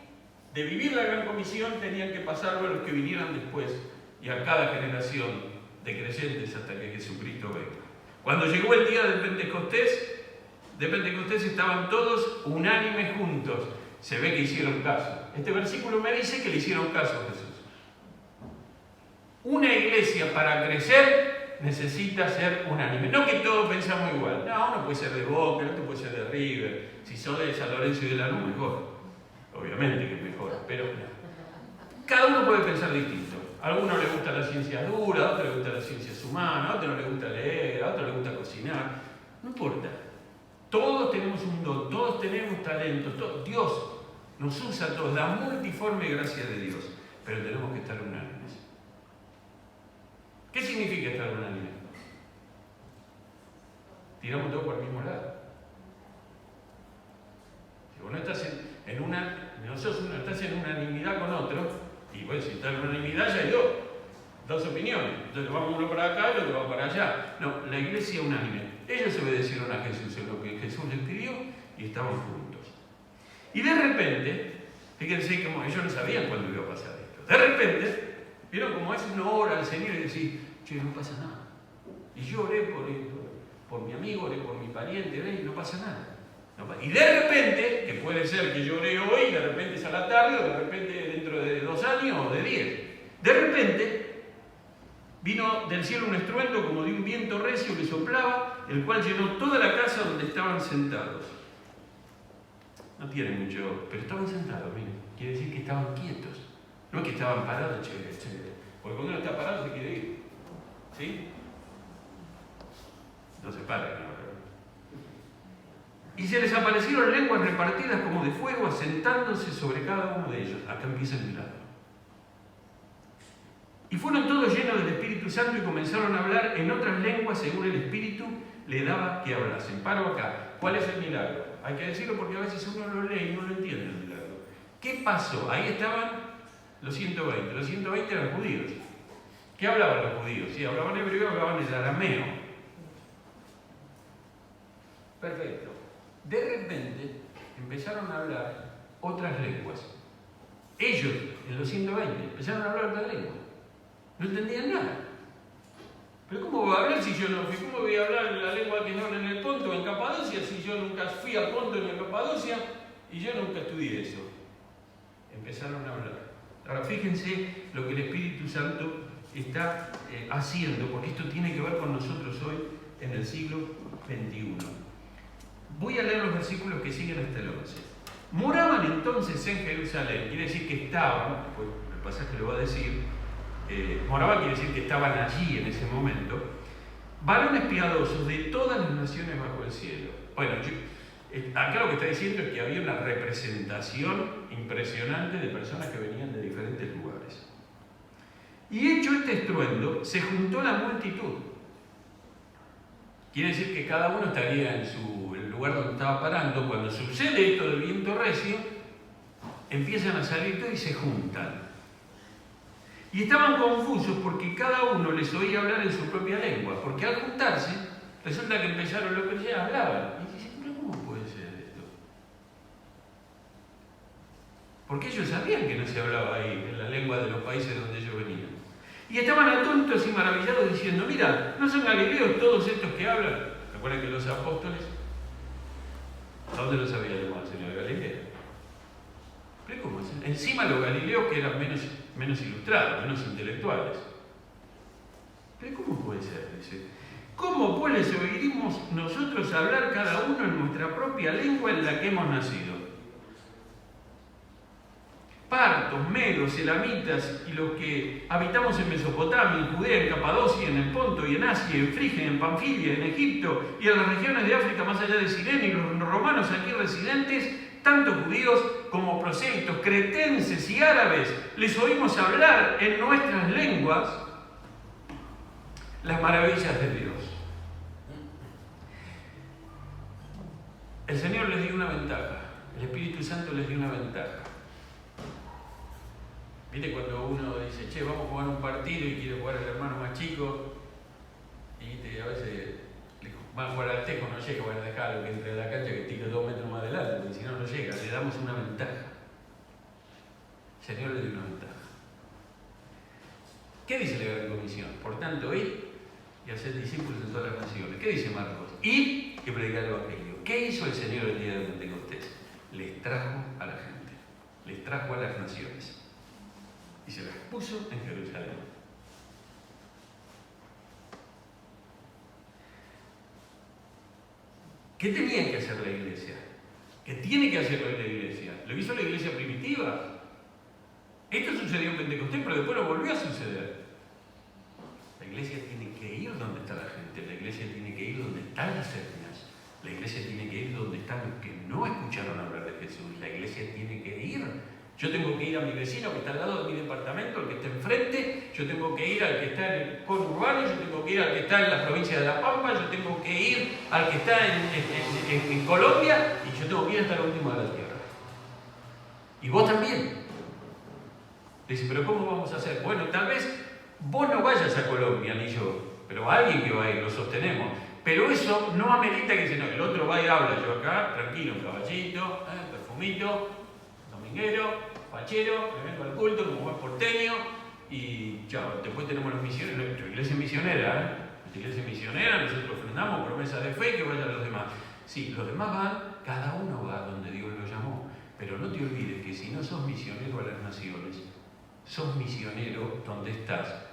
de vivir la gran comisión, tenían que pasarlo a los que vinieran después y a cada generación de creyentes hasta que Jesucristo venga. Cuando llegó el día de Pentecostés estaban todos unánimes juntos. Se ve que hicieron caso. Este versículo me dice que le hicieron caso a Jesús. Una iglesia para crecer necesita ser unánime. No que todos pensamos igual. No, uno puede ser de Boca, otro puede ser de River. Si sos de San Lorenzo y de Lanús, mejor. Obviamente que es mejor, pero cada uno puede pensar distinto. A alguno le gusta la ciencia dura, a otro le gusta las ciencias humanas, a otro no le gusta leer, a otro le gusta cocinar. No importa. Todos tenemos un don, todos tenemos talentos. Dios nos usa a todos, la multiforme gracia de Dios. Pero tenemos que estar unánimes. ¿Qué significa estar unánime? Tiramos todo por el mismo lado. Si vos no estás no estás en unanimidad con otro, y bueno, si estás en unanimidad ya hay dos opiniones. Entonces vamos uno para acá y el otro va para allá. No, la iglesia unánime. Ellos obedecieron a Jesús en lo que Jesús les pidió y estaban juntos. Y de repente, fíjense como ellos no sabían cuándo iba a pasar esto. De repente, vieron como es una hora al Señor y decir, che, no pasa nada. Y yo oré por mi amigo, oré por mi pariente, oré y no pasa nada. Y de repente, que puede ser que yo oré hoy, de repente es a la tarde, o de repente dentro de 2 años, o de 10. De repente, vino del cielo un estruendo como de un viento recio que soplaba, el cual llenó toda la casa donde estaban sentados. No tiene mucho, pero estaban sentados, miren. Quiere decir que estaban quietos. No es que estaban parados, che. Porque cuando uno está parado se quiere ir. ¿Sí? No se para, ¿no? Y se les aparecieron lenguas repartidas como de fuego, asentándose sobre cada uno de ellos. Acá empieza el milagro. Y fueron todos llenos del Espíritu Santo y comenzaron a hablar en otras lenguas según el Espíritu le daba que hablasen. Paro acá. ¿Cuál es el milagro? Hay que decirlo porque a veces uno lo lee y no lo entiende el milagro. ¿Qué pasó? Ahí estaban los 120. Los 120 eran judíos. ¿Qué hablaban los judíos? Sí, hablaban hebreo, hablaban el arameo. Perfecto. De repente empezaron a hablar otras lenguas. Ellos, en los 120, empezaron a hablar otras lenguas. No entendían nada. ¿Pero cómo voy a hablar si yo no fui? ¿Cómo voy a hablar la lengua que no hablan en el Ponto o en Capadocia si yo nunca fui a Ponto ni a Capadocia y yo nunca estudié eso? Empezaron a hablar. Ahora fíjense lo que el Espíritu Santo está haciendo, porque esto tiene que ver con nosotros hoy en el siglo XXI. Voy a leer los versículos que siguen hasta el 11. Moraban entonces en Jerusalén, quiere decir que estaban, pues el pasaje lo va a decir, moraban quiere decir que estaban allí en ese momento, varones piadosos de todas las naciones bajo el cielo. Bueno, acá lo que está diciendo es que había una representación impresionante de personas que venían de diferentes lugares. Y hecho este estruendo, se juntó la multitud. Quiere decir que cada uno estaría en el lugar donde estaba parando. Cuando sucede esto del viento recio, empiezan a salir todos y se juntan. Y estaban confusos porque cada uno les oía hablar en su propia lengua. Porque al juntarse, resulta que empezaron lo que ya hablaban. Y dicen, ¿pero cómo puede ser esto? Porque ellos sabían que no se hablaba ahí, en la lengua de los países donde ellos venían. Y estaban atónitos y maravillados diciendo, mira, ¿no son galileos todos estos que hablan? Recuerden que los apóstoles, ¿dónde los había llamado el Señor? Galilea. ¿Pero cómo es? Encima los galileos que eran menos ilustrados, menos intelectuales. ¿Pero cómo puede ser? Dice, ¿cómo pues les oiremos nosotros hablar cada uno en nuestra propia lengua en la que hemos nacido? Partos, medos, elamitas y los que habitamos en Mesopotamia, en Judea, en Capadocia, en el Ponto y en Asia, en Frigia, en Panfilia, en Egipto y en las regiones de África más allá de Cirene, y los romanos aquí residentes, tanto judíos como prosélitos, cretenses y árabes, les oímos hablar en nuestras lenguas las maravillas de Dios. El Señor les dio una ventaja, el Espíritu Santo les dio una ventaja. ¿Viste cuando uno dice, che, vamos a jugar un partido y quiere jugar al hermano más chico? Y a veces van a jugar al tejo, no llega, van a dejarlo que entre a la cancha que tire 2 metros más adelante, porque si no, no llega. Le damos una ventaja. El Señor le dio una ventaja. ¿Qué dice la Gran Comisión? Por tanto, id y hacer discípulos en todas las naciones. ¿Qué dice Marcos? Id y predicar el Evangelio. ¿Qué hizo el Señor el día de Pentecostés? Les trajo a la gente, les trajo a las naciones. Y se las puso en Jerusalén. ¿Qué tenía que hacer la iglesia? ¿Qué tiene que hacer la iglesia? ¿Lo hizo la iglesia primitiva? Esto sucedió en Pentecostés, pero después lo volvió a suceder. La iglesia tiene que ir donde está la gente, la iglesia tiene que ir donde están las etnias, la iglesia tiene que ir donde están los que no escucharon hablar de Jesús, la iglesia tiene que ir. Yo tengo que ir a mi vecino que está al lado de mi departamento, al que está enfrente, yo tengo que ir al que está en el conurbano, yo tengo que ir al que está en la provincia de La Pampa, yo tengo que ir al que está en Colombia y yo tengo que ir hasta la última de la tierra. Y vos también. Dice, pero ¿cómo vamos a hacer? Bueno, tal vez vos no vayas a Colombia ni yo, pero alguien que va a ir, lo sostenemos. Pero eso no amerita que no, el otro va y habla, yo acá, tranquilo, caballito, perfumito, dominguero, fachero, me vengo al culto como buen porteño y chao. Después tenemos los misioneros, nuestra iglesia misionera, nuestra iglesia misionera, nosotros ofrendamos promesas de fe que vayan los demás. Sí, los demás van, cada uno va donde Dios lo llamó, pero no te olvides que si no sos misionero a las naciones, sos misionero donde estás.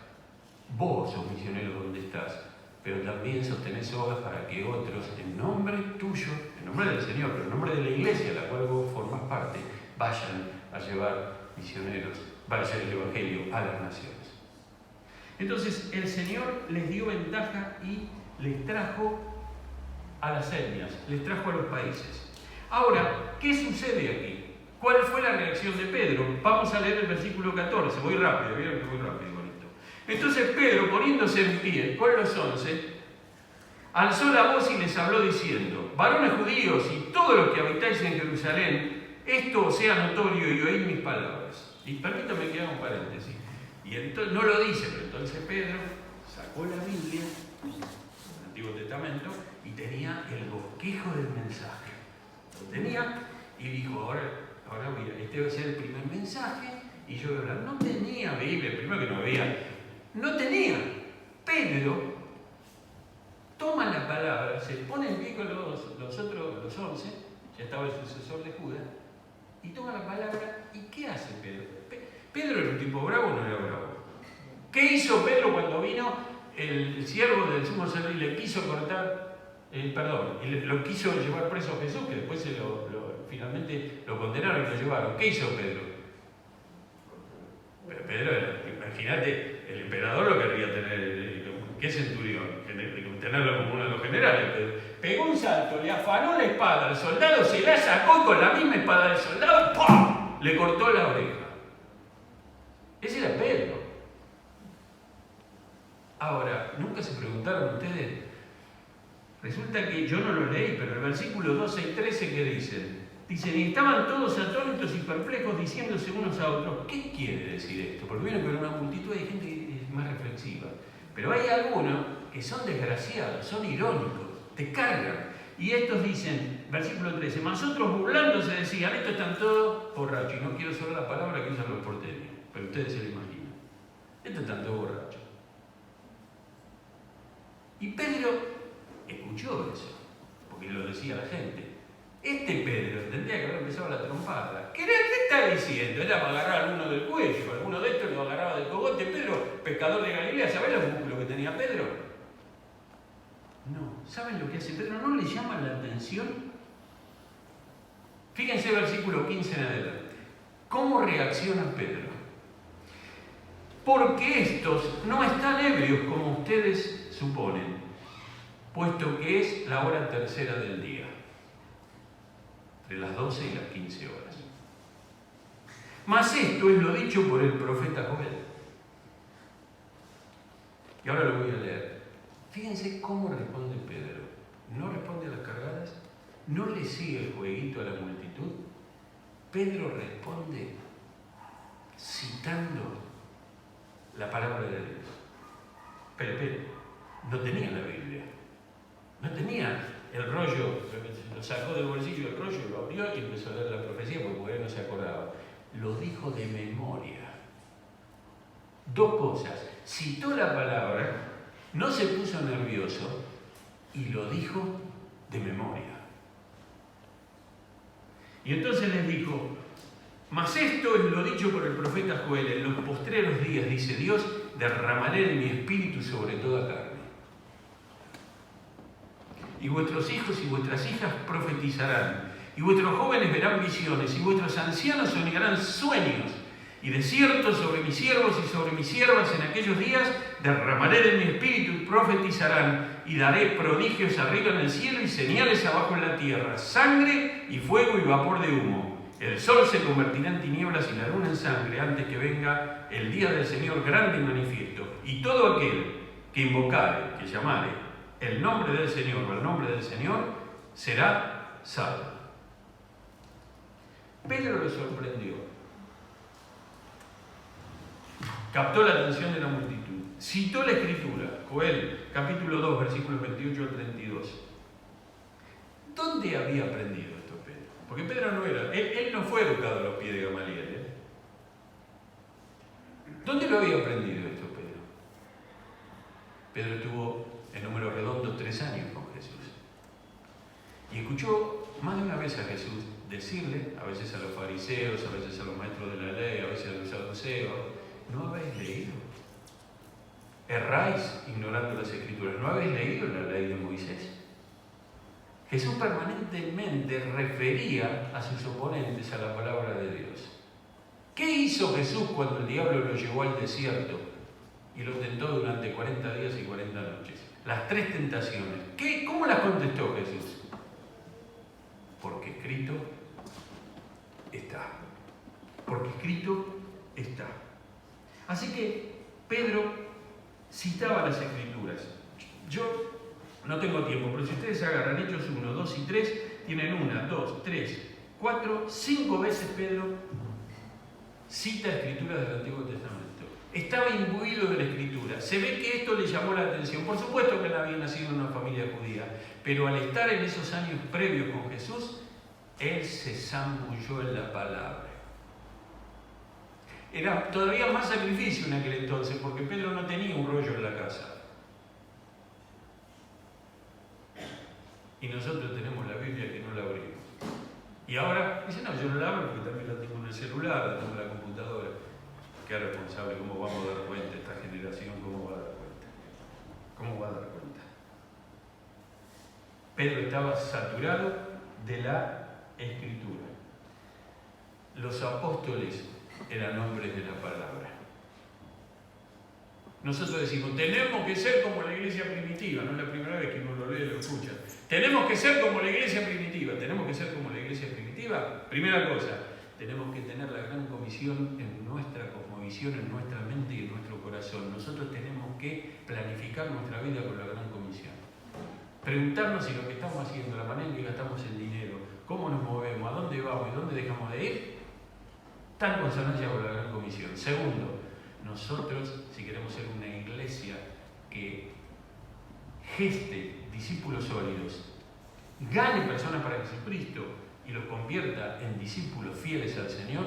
Vos sos misionero donde estás, pero también sostenés obras para que otros, en nombre tuyo, en nombre del Señor, pero en nombre de la iglesia a la cual vos formás parte, vayan a llevar misioneros, vayan el Evangelio a las naciones. Entonces el Señor les dio ventaja y les trajo a las etnias, les trajo a los países. Ahora, ¿qué sucede aquí? ¿Cuál fue la reacción de Pedro? Vamos a leer el versículo 14, voy rápido, vieron que voy rápido con esto. Entonces Pedro, poniéndose en pie con los 11, alzó la voz y les habló diciendo: varones judíos y todos los que habitáis en Jerusalén, esto os sea notorio y oíd mis palabras. Y permítame que haga un paréntesis. Y entonces, no lo dice, pero entonces Pedro sacó la Biblia, el Antiguo Testamento, y tenía el bosquejo del mensaje. Lo tenía y dijo: ahora mira, este va a ser el primer mensaje y yo voy a hablar. No tenía Biblia, primero que no había. No tenía. Pedro toma la palabra, se pone en pie con los 11, ya estaba el sucesor de Judas, y toma la palabra. ¿Y qué hace Pedro? Pedro era un tipo bravo o no era bravo. ¿Qué hizo Pedro cuando vino el siervo del sumo sacerdote y le quiso cortar, lo quiso llevar preso a Jesús, que después finalmente lo condenaron y lo llevaron? ¿Qué hizo Pedro? Pedro era, imagínate, el emperador lo querría tener, ¿qué centurión? Tenerlo como uno de los generales. Pedro pegó un salto, le afanó la espada al soldado, se la sacó y con la misma espada del soldado, ¡pum!, le cortó la oreja. Ese era Pedro. Ahora, ¿nunca se preguntaron ustedes? Resulta que yo no lo leí, pero el versículo 12 y 13, ¿qué dicen? Dicen: y estaban todos atónitos y perplejos, diciéndose unos a otros: ¿qué quiere decir esto? Porque vieron que en una multitud hay gente que es más reflexiva. Pero hay algunos que son desgraciados, son irónicos, te cargan. Y estos dicen, versículo 13, mas otros burlándose decían: estos están todos borrachos. Y no quiero usar la palabra que usan los porteños, pero ustedes se lo imaginan. Estos están todos borrachos. Y Pedro escuchó eso, porque lo decía la gente. Este Pedro tendría que haber empezado la trompada. ¿Qué está diciendo? Era para agarrar a alguno del cuello, alguno de estos lo agarraba del cogote. Pedro, pescador de Galilea, ¿sabés los músculos que tenía Pedro? No. ¿Saben lo que hace Pedro? ¿No le llama la atención? Fíjense versículo 15 en adelante. ¿Cómo reacciona Pedro? Porque estos no están ebrios como ustedes suponen, puesto que es la hora tercera del día, entre las 12 y las 15 horas. Mas esto es lo dicho por el profeta Joel. Y ahora lo voy a leer. Fíjense cómo responde Pedro. No responde a las cargadas, no le sigue el jueguito a la multitud. Pedro responde citando la palabra de Dios. Pero no tenía la Biblia, no tenía el rollo, lo sacó del bolsillo el rollo, lo abrió y empezó a leer la profecía porque él no se acordaba. Lo dijo de memoria. Dos cosas: citó la palabra, no se puso nervioso y lo dijo de memoria. Y entonces les dijo: mas esto es lo dicho por el profeta Joel: en los postreros días, dice Dios, derramaré de mi espíritu sobre toda carne. Y vuestros hijos y vuestras hijas profetizarán, y vuestros jóvenes verán visiones, y vuestros ancianos soñarán sueños. Y de cierto sobre mis siervos y sobre mis siervas en aquellos días derramaré de mi espíritu y profetizarán, y daré prodigios arriba en el cielo y señales abajo en la tierra, sangre y fuego y vapor de humo. El sol se convertirá en tinieblas y la luna en sangre antes que venga el día del Señor grande y manifiesto. Y todo aquel que invocare, que llamare el nombre del Señor o el nombre del Señor, será salvo. Pedro lo sorprendió. Captó la atención de la multitud. Citó la Escritura, Joel, capítulo 2, versículos 28 al 32. ¿Dónde había aprendido esto Pedro? Porque Pedro no era, él no fue educado a los pies de Gamaliel. ¿Dónde lo había aprendido esto Pedro? Pedro estuvo en número redondo 3 años con Jesús. Y escuchó más de una vez a Jesús decirle, a veces a los fariseos, a veces a los maestros de la ley, a veces a los saduceos: ¿no habéis leído? Erráis ignorando las Escrituras. ¿No habéis leído la ley de Moisés? Jesús permanentemente refería a sus oponentes a la palabra de Dios. ¿Qué hizo Jesús cuando el diablo lo llevó al desierto y lo tentó durante 40 días y 40 noches? Las 3 tentaciones. ¿Cómo las contestó Jesús? Porque escrito está. Porque escrito está. Así que Pedro citaba las Escrituras. Yo no tengo tiempo, pero si ustedes agarran Hechos 1, 2 y 3, tienen 1, 2, 3, 4, 5 veces Pedro cita Escrituras del Antiguo Testamento. Estaba imbuido de la Escritura. Se ve que esto le llamó la atención. Por supuesto que él había nacido en una familia judía, pero al estar en esos años previos con Jesús, él se zambulló en la palabra. Era todavía más sacrificio en aquel entonces, porque Pedro no tenía un rollo en la casa. Y nosotros tenemos la Biblia que no la abrimos. Y ahora, dice, no, yo no la abro porque también la tengo en el celular, la tengo en la computadora. Qué responsable, ¿cómo vamos a dar cuenta esta generación? ¿Cómo va a dar cuenta? ¿Cómo va a dar cuenta? Pedro estaba saturado de la Escritura. Los apóstoles eran hombres de la palabra. Nosotros decimos, tenemos que ser como la iglesia primitiva. No es la primera vez que uno lo lee y lo escucha. Tenemos que ser como la iglesia primitiva. Tenemos que ser como la iglesia primitiva. Primera cosa, tenemos que tener la gran comisión en nuestra cosmovisión, en nuestra mente y en nuestro corazón. Nosotros tenemos que planificar nuestra vida con la gran comisión. Preguntarnos si lo que estamos haciendo, la manera en que gastamos el dinero, cómo nos movemos, a dónde vamos y dónde dejamos de ir, está en consonancia con la gran comisión. Segundo, nosotros, si queremos ser una iglesia que geste discípulos sólidos, gane personas para Jesucristo y los convierta en discípulos fieles al Señor,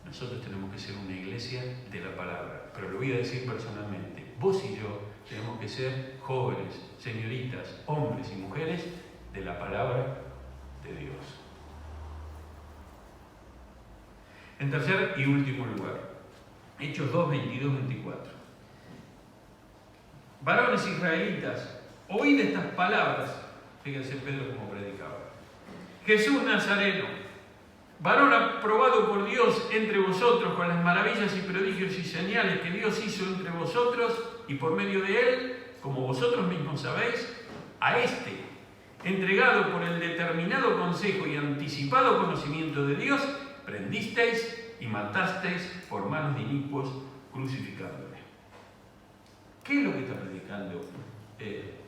nosotros tenemos que ser una iglesia de la palabra. Pero lo voy a decir personalmente. Vos y yo tenemos que ser jóvenes, señoritas, hombres y mujeres de la palabra de Dios. En tercer y último lugar, Hechos 2, 22, 24. Varones israelitas, oíd estas palabras. Fíjense Pedro cómo predicaba. Jesús Nazareno, varón aprobado por Dios entre vosotros con las maravillas y prodigios y señales que Dios hizo entre vosotros y por medio de él, como vosotros mismos sabéis, a este, entregado por el determinado consejo y anticipado conocimiento de Dios, prendisteis y matasteis por manos de inicuos, crucificándole. ¿Qué es lo que está predicando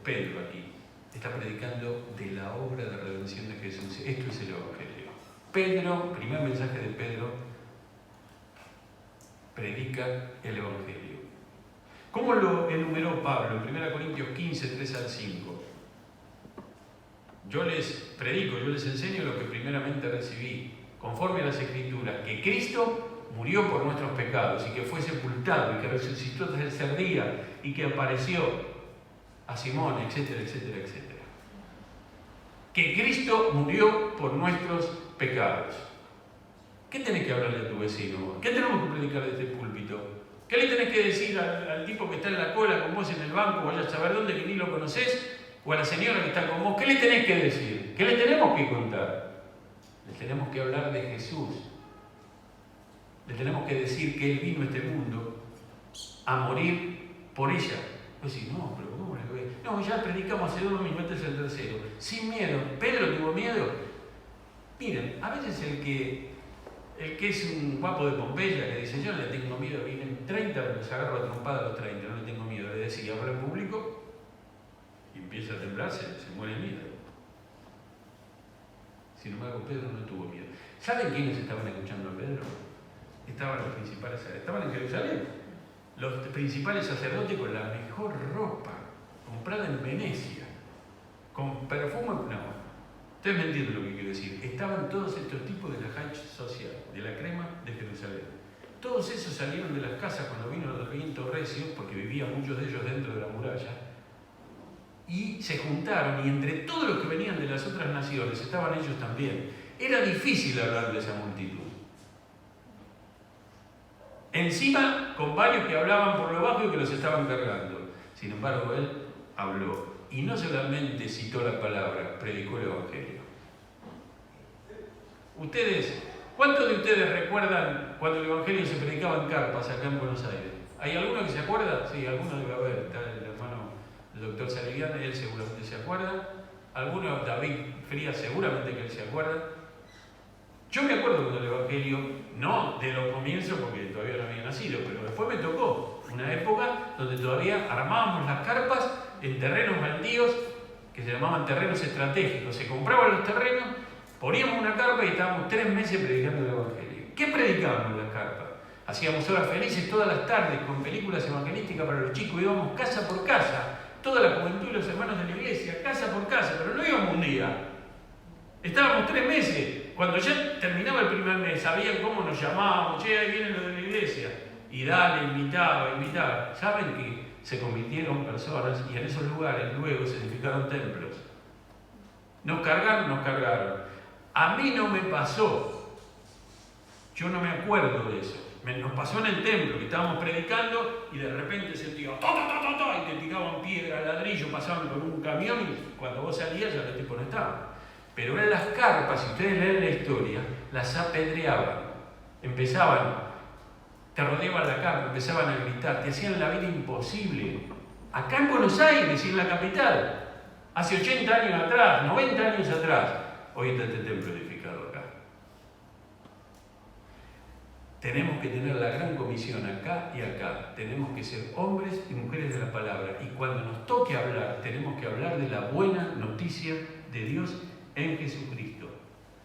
Pedro aquí? Está predicando de la obra de redención de Jesús. Esto es el Evangelio. Pedro, primer mensaje de Pedro, predica el Evangelio. ¿Cómo lo enumeró Pablo en 1 Corintios 15, 3 al 5? Yo les predico, yo les enseño lo que primeramente recibí, conforme a las Escrituras, que Cristo murió por nuestros pecados y que fue sepultado y que resucitó desde el tercer día y que apareció a Simón, etcétera, etcétera, etcétera. Que Cristo murió por nuestros pecados. ¿Qué tenés que hablarle a tu vecino? ¿Qué tenemos que predicar desde este púlpito? ¿Qué le tenés que decir al tipo que está en la cola con vos en el banco, vaya a saber dónde que ni lo conocés? ¿O a la señora que está con vos? ¿Qué le tenés que decir? ¿Qué le tenemos que contar? Le tenemos que hablar de Jesús. Le tenemos que decir que Él vino a este mundo a morir por ella. Pues sí, no, pero ¿cómo le voy a...? No, ya predicamos hace 2 domingos, este es el tercero. Sin miedo. ¿Pedro tuvo miedo? Miren, a veces el que es un guapo de Pompeya que dice, yo no le tengo miedo, vienen 30, los agarro a trompada a los 30, no le tengo miedo. Le decía, habla en público y empieza a temblar, se muere el miedo. Sin embargo, Pedro no tuvo miedo. ¿Saben quiénes estaban escuchando a Pedro? Estaban los principales, estaban en Jerusalén. Los principales sacerdotes con la mejor ropa, comprada en Venecia, con perfume. No, ustedes me entienden lo que quiero decir. Estaban todos estos tipos de la high social, de la crema de Jerusalén. Todos esos salieron de las casas cuando vino el viento recio, porque vivían muchos de ellos dentro de la muralla, y se juntaron, y entre todos los que venían de las otras naciones estaban ellos también. Era difícil hablar de esa multitud. Encima, con varios que hablaban por lo bajo y que los estaban cargando. Sin embargo, él habló. Y no solamente citó la palabra, predicó el Evangelio. ¿Cuántos de ustedes recuerdan cuando el Evangelio se predicaba en carpas acá en Buenos Aires? ¿Hay alguno que se acuerda? Sí, alguno debe haber. Está el hermano, el doctor Saliviana, él seguramente se acuerda. Alguno, David Frías, seguramente que él se acuerda. Yo me acuerdo cuando el Evangelio, no de los comienzos porque todavía no había nacido, pero después me tocó. una época donde todavía armábamos las carpas en terrenos baldíos que se llamaban terrenos estratégicos. Se compraban los terrenos, poníamos una carpa y estábamos 3 meses predicando el Evangelio. ¿Qué predicábamos en las carpas? Hacíamos horas felices todas las tardes con películas evangelísticas para los chicos, íbamos casa por casa, toda la juventud y los hermanos de la iglesia, casa por casa, pero no íbamos un día. Estábamos 3 meses. Cuando ya terminaba el primer mes, sabían cómo nos llamábamos, che, ahí vienen los de la iglesia. Y dale, invitaba. ¿Saben que se convirtieron personas y en esos lugares luego se edificaron templos? Nos cargaron. A mí no me pasó. Yo no me acuerdo de eso. Nos pasó en el templo, que estábamos predicando y de repente sentíamos y te tiraban piedra, ladrillo, pasaban con un camión y cuando vos salías ya los tipos no estaban. Pero en las carpas, si ustedes leen la historia, las apedreaban. Empezaban, te rodeaban la carpa, empezaban a gritar, te hacían la vida imposible. Acá en Buenos Aires y en la capital, hace 80 años atrás, 90 años atrás, hoy está este templo edificado acá. Tenemos que tener la gran comisión acá y acá. Tenemos que ser hombres y mujeres de la palabra. Y cuando nos toque hablar, tenemos que hablar de la buena noticia de Dios en Jesucristo.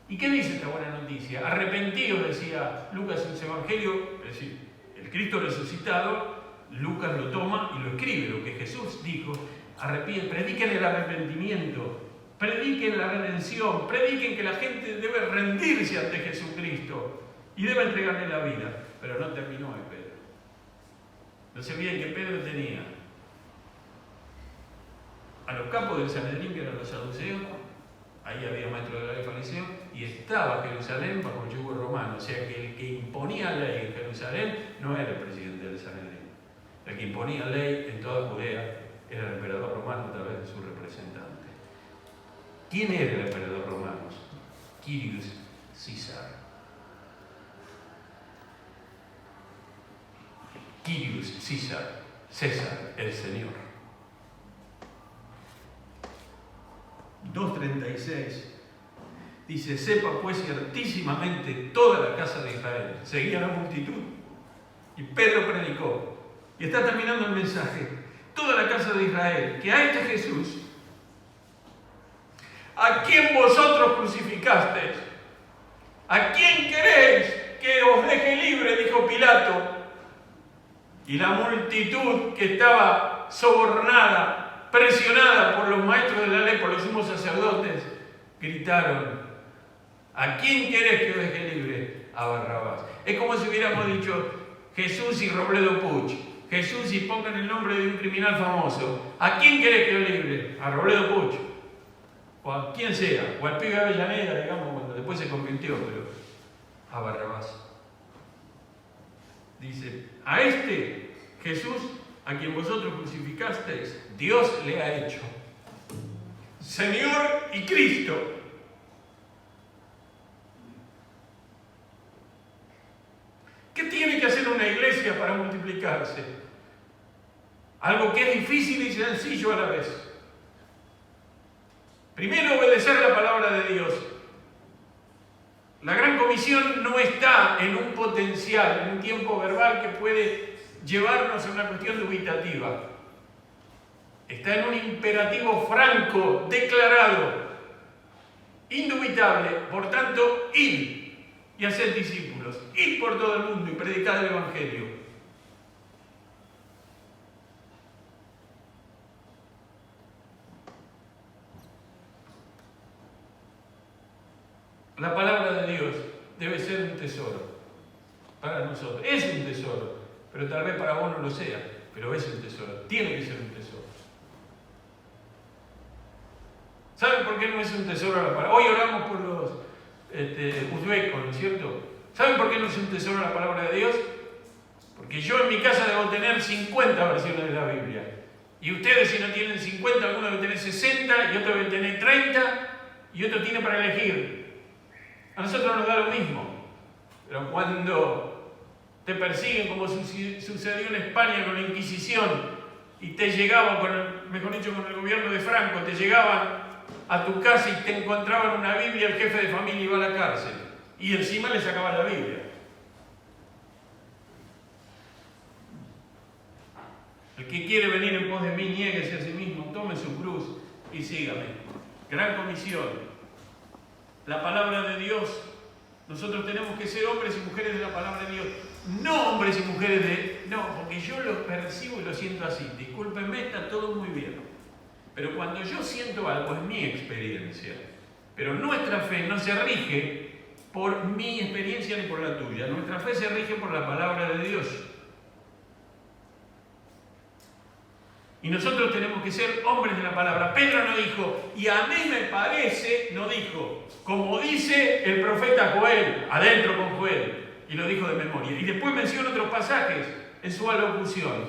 ¿Y qué dice esta buena noticia? Arrepentidos, decía Lucas en su Evangelio, es decir, el Cristo resucitado, Lucas lo toma y lo escribe, lo que Jesús dijo, prediquen el arrepentimiento, prediquen la redención, prediquen que la gente debe rendirse ante Jesucristo y debe entregarle la vida. Pero no terminó en Pedro. No se olviden que Pedro tenía a los capos del Sanedrín, que eran los saduceos, ahí había maestros de la ley fariseo, y estaba Jerusalén bajo el yugo romano. O sea que el que imponía ley en Jerusalén no era el presidente del Sanedrín. El que imponía ley en toda Judea era el emperador romano a través de su representante. ¿Quién era el emperador romano? Quirius César. Quirius César, el Señor. 2:36 dice: sepa pues ciertísimamente toda la casa de Israel. Seguía la multitud y Pedro predicó y está terminando el mensaje. Toda la casa de Israel, que a este Jesús, a quien vosotros crucificasteis, ¿a quién queréis que os deje libre?, dijo Pilato. Y la multitud, que estaba sobornada, presionada por los maestros de la ley, por los sumos sacerdotes, gritaron: ¿a quién querés que os deje libre? A Barrabás. Es como si hubiéramos dicho Jesús y Robledo Puch, Jesús y pongan el nombre de un criminal famoso. ¿A quién querés que os libre? A Robledo Puch, o a quien sea, o al pibe de Avellaneda, digamos, cuando después se convirtió, pero a Barrabás. Dice: a este Jesús, a quien vosotros crucificasteis, Dios le ha hecho Señor y Cristo. ¿Qué tiene que hacer una iglesia para multiplicarse? Algo que es difícil y sencillo a la vez. Primero, obedecer la palabra de Dios. La gran comisión no está en un potencial, en un tiempo verbal que puede llevarnos a una cuestión dubitativa. Está en un imperativo franco, declarado, indubitable. Por tanto, id y haced discípulos. Id por todo el mundo y predicad el Evangelio. La palabra de Dios debe ser un tesoro para nosotros. Es un tesoro, pero tal vez para vos no lo sea, pero es un tesoro. Tiene que ser un tesoro. ¿Saben por qué no es un tesoro la palabra? Hoy oramos por los uzbecos, ¿no es cierto? ¿Saben por qué no es un tesoro la palabra de Dios? Porque yo en mi casa debo tener 50 versiones de la Biblia. Y ustedes, si no tienen 50, alguno debe tener 60, y otro debe tener 30, y otro tiene para elegir. A nosotros nos da lo mismo. Pero cuando te persiguen, como sucedió en España con la Inquisición, y te llegaban, mejor dicho, con el gobierno de Franco, te llegaban a tu casa y te encontraban una Biblia, el jefe de familia iba a la cárcel. Y encima le sacaban la Biblia. El que quiere venir en pos de mí, niéguese a sí mismo, tome su cruz y sígame. Gran comisión. La palabra de Dios. Nosotros tenemos que ser hombres y mujeres de la palabra de Dios. No hombres y mujeres de... No, porque yo lo percibo y lo siento así. Discúlpenme, está todo muy bien. Pero cuando yo siento algo es mi experiencia. Pero nuestra fe no se rige por mi experiencia ni por la tuya. Nuestra fe se rige por la palabra de Dios. Y nosotros tenemos que ser hombres de la palabra. Pedro no dijo, y a mí me parece, no dijo, como dice el profeta Joel, adentro con Joel, y lo dijo de memoria. Y después menciona otros pasajes en su alocución.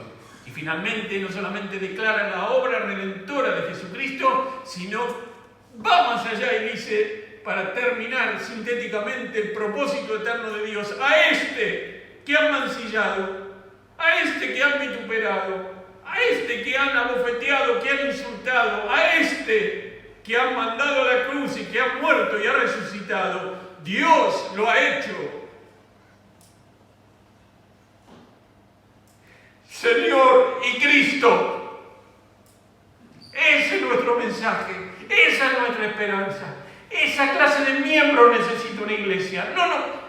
Y finalmente no solamente declara la obra redentora de Jesucristo, sino va más allá y dice, para terminar sintéticamente, el propósito eterno de Dios, a este que han mancillado, a este que han vituperado, a este que han abofeteado, que han insultado, a este que han mandado a la cruz y que ha muerto y ha resucitado, Dios lo ha hecho Señor y Cristo. Ese es nuestro mensaje, esa es nuestra esperanza. Esa clase de miembro necesita una iglesia. No,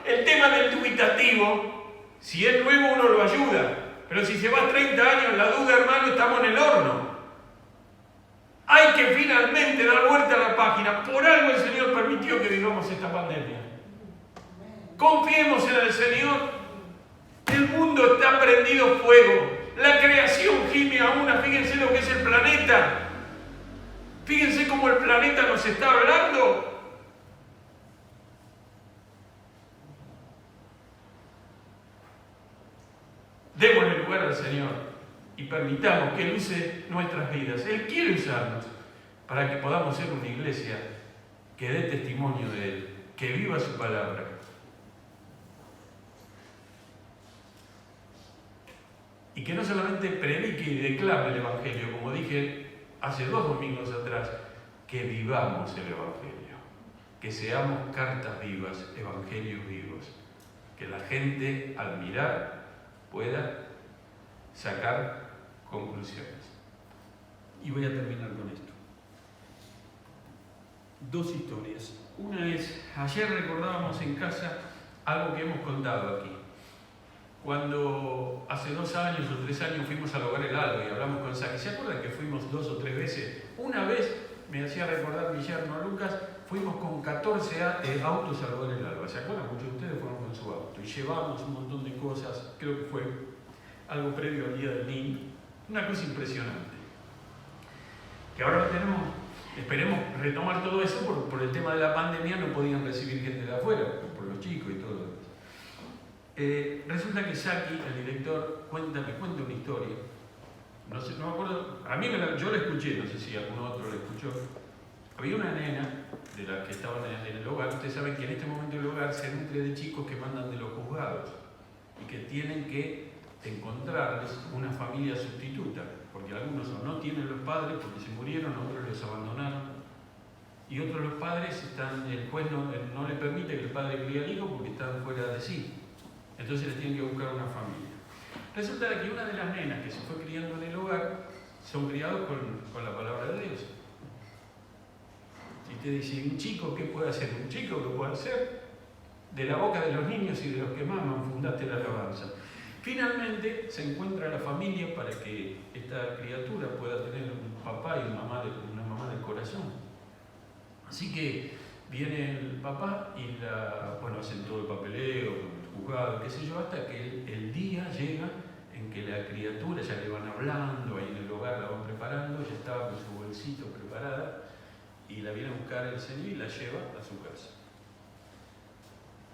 el tema del dubitativo, si es nuevo uno lo ayuda. Pero si se va 30 años, la duda, hermano, estamos en el horno. Hay que finalmente dar vuelta a la página. Por algo el Señor permitió que vivamos esta pandemia. Confiemos en el Señor. El mundo está prendido fuego. La creación gime a una. Fíjense lo que es el planeta. Fíjense cómo el planeta nos está hablando. Démosle lugar al Señor y permitamos que Él use nuestras vidas. Él quiere usarnos para que podamos ser una iglesia que dé testimonio de Él, que viva su palabra. Y que no solamente predique y declame el Evangelio, como dije hace 2 domingos atrás, que vivamos el Evangelio, que seamos cartas vivas, evangelios vivos, que la gente al mirar pueda sacar conclusiones. Y voy a terminar con esto. 2 historias. Una es, ayer recordábamos en casa algo que hemos contado aquí. Cuando hace 2 años o 3 años fuimos al Hogar El Alba y hablamos con Saki. ¿Se acuerdan que fuimos 2 o 3 veces? Una vez, me hacía recordar mi yerno Lucas, fuimos con 14 autos al Hogar El Alba. ¿Se acuerdan? Muchos de ustedes fueron con su auto. Y llevamos un montón de cosas, creo que fue algo previo al Día del Niño. Una cosa impresionante. Que ahora lo tenemos, esperemos retomar todo eso, por el tema de la pandemia no podían recibir gente de afuera, por los chicos y todo lo demás. Resulta que Saki, el director, me cuenta una historia. No me acuerdo, yo la escuché, no sé si algún otro la escuchó. Había una nena de las que estaban en el hogar. Ustedes saben que en este momento el hogar se nutre de chicos que mandan de los juzgados y que tienen que encontrarles una familia sustituta, porque algunos no tienen los padres porque se murieron, otros los abandonaron, y otros los padres el juez no le permite que el padre críe al hijo porque están fuera de sí. Entonces les tienen que buscar una familia. Resulta que una de las nenas que se fue criando en el hogar son criados con la palabra de Dios. Si te dice, ¿un chico qué puede hacer? Un chico lo puede hacer. De la boca de los niños y de los que maman fundaste la alabanza. Finalmente se encuentra la familia para que esta criatura pueda tener un papá y una mamá del corazón. Así que viene el papá y hacen todo el papeleo, el juzgado, qué sé yo, hasta que el día llega en que la criatura ya le van hablando, ahí en el hogar la van preparando, ya estaba con su bolsito preparada, y la viene a buscar el Señor y la lleva a su casa.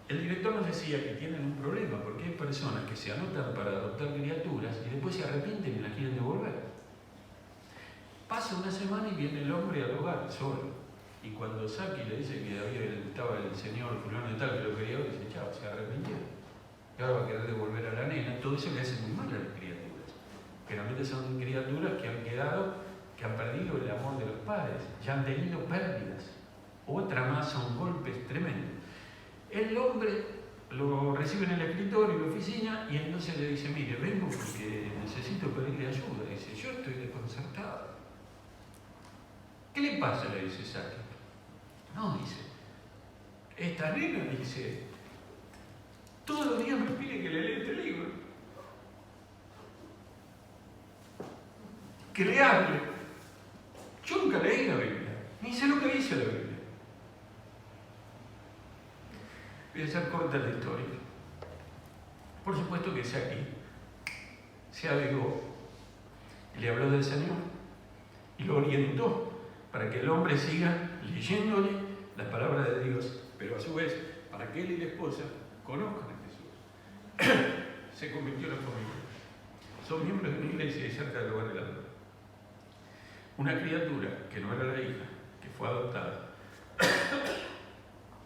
El director nos decía que tienen un problema, porque hay personas que se anotan para adoptar criaturas y después se arrepienten y las quieren devolver. Pasa una semana y viene el hombre al hogar, solo. Y cuando Saki le dice que estaba el señor fulano de tal que lo quería, dice, chao, se arrepintió. Y ahora va a querer devolver a la nena. Todo eso le hace muy mal a las criaturas. Generalmente son criaturas que han perdido el amor de los padres, ya han tenido pérdidas. Otra más son golpes tremendos. El hombre lo recibe en el escritorio, en la oficina, y entonces le dice, mire, vengo porque necesito pedirle ayuda. Dice, yo estoy desconcertado. ¿Qué le pasa? Le dice Saki. No, dice, esta nena, dice, todos los días me pide que le lea este libro. Que le hable. Yo nunca leí la Biblia, ni sé lo que dice la Biblia. Voy a hacer corta la historia. Por supuesto que Saki se avivó y le habló del Señor y lo orientó para que el hombre siga leyéndole las palabras de Dios, pero a su vez para que él y la esposa conozcan a Jesús. Se convirtió en la familia. Son miembros de una iglesia y cerca del lugar del alma. Una criatura que no era la hija, que fue adoptada,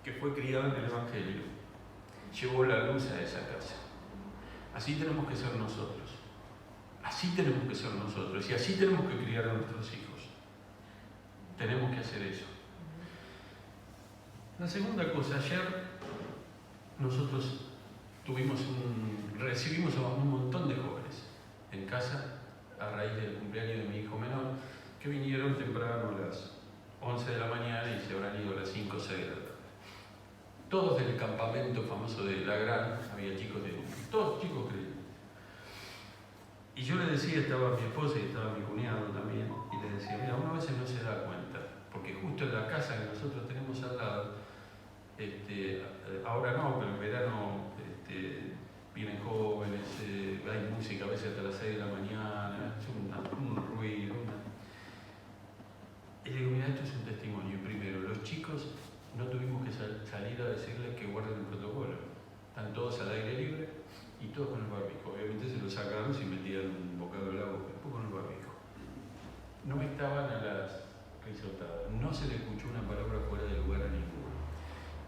que fue criada en el Evangelio, llevó la luz a esa casa. Así tenemos que ser nosotros. Así tenemos que ser nosotros. Y así tenemos que criar a nuestros hijos. Tenemos que hacer eso. La segunda cosa, ayer nosotros recibimos a un montón de jóvenes en casa a raíz del cumpleaños de mi hijo menor, que vinieron temprano a las 11 de la mañana y se habrán ido a las 5 o 6 de la tarde. Todos del campamento famoso de La Gran, había chicos todos chicos creyentes. Y yo le decía, estaba mi esposa y estaba mi cuñado también, y le decía, mira, uno a veces no se da cuenta, porque justo en la casa que nosotros tenemos al lado, ahora no, pero en verano vienen jóvenes, hay música a veces hasta las 6 de la mañana, es un ruido. Y le digo, mira, esto es un testimonio. Primero, los chicos no tuvimos que salir a decirles que guarden el protocolo. Están todos al aire libre y todos con el barbijo. Obviamente se lo sacaron y metían un bocado de la boca, después con el barbijo. No estaban a las risotadas. No se le escuchó una palabra fuera de lugar a ninguno.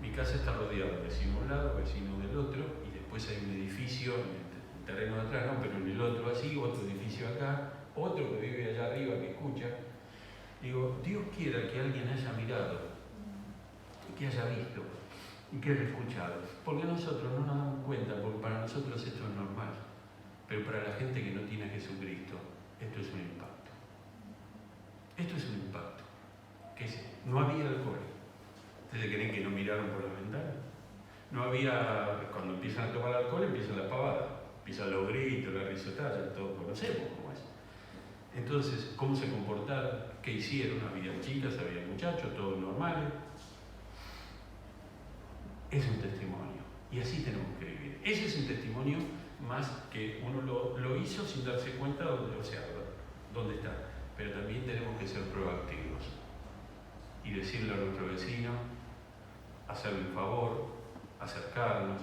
Mi casa está rodeada de vecino de un lado, vecino del otro, y después hay un edificio en el terreno de atrás, no, pero en el otro así, otro edificio acá, otro que vive allá arriba que escucha. Digo, Dios quiera que alguien haya mirado, que haya visto y que haya escuchado. Porque nosotros no nos damos cuenta, porque para nosotros esto es normal. Pero para la gente que no tiene a Jesucristo, esto es un impacto. Esto es un impacto. No había alcohol. ¿Ustedes creen que no miraron por la ventana? No había, cuando empiezan a tomar alcohol, empiezan las pavadas. Empiezan los gritos, la risotada, todos conocemos cómo es. Entonces, ¿cómo se comportaron? ¿Qué hicieron? Había chicas, había muchachos, todos normales. Es un testimonio. Y así tenemos que vivir. Ese es un testimonio más que uno lo hizo sin darse cuenta, dónde está. Pero también tenemos que ser proactivos. Y decirle a nuestro vecino, hacerle un favor, acercarnos.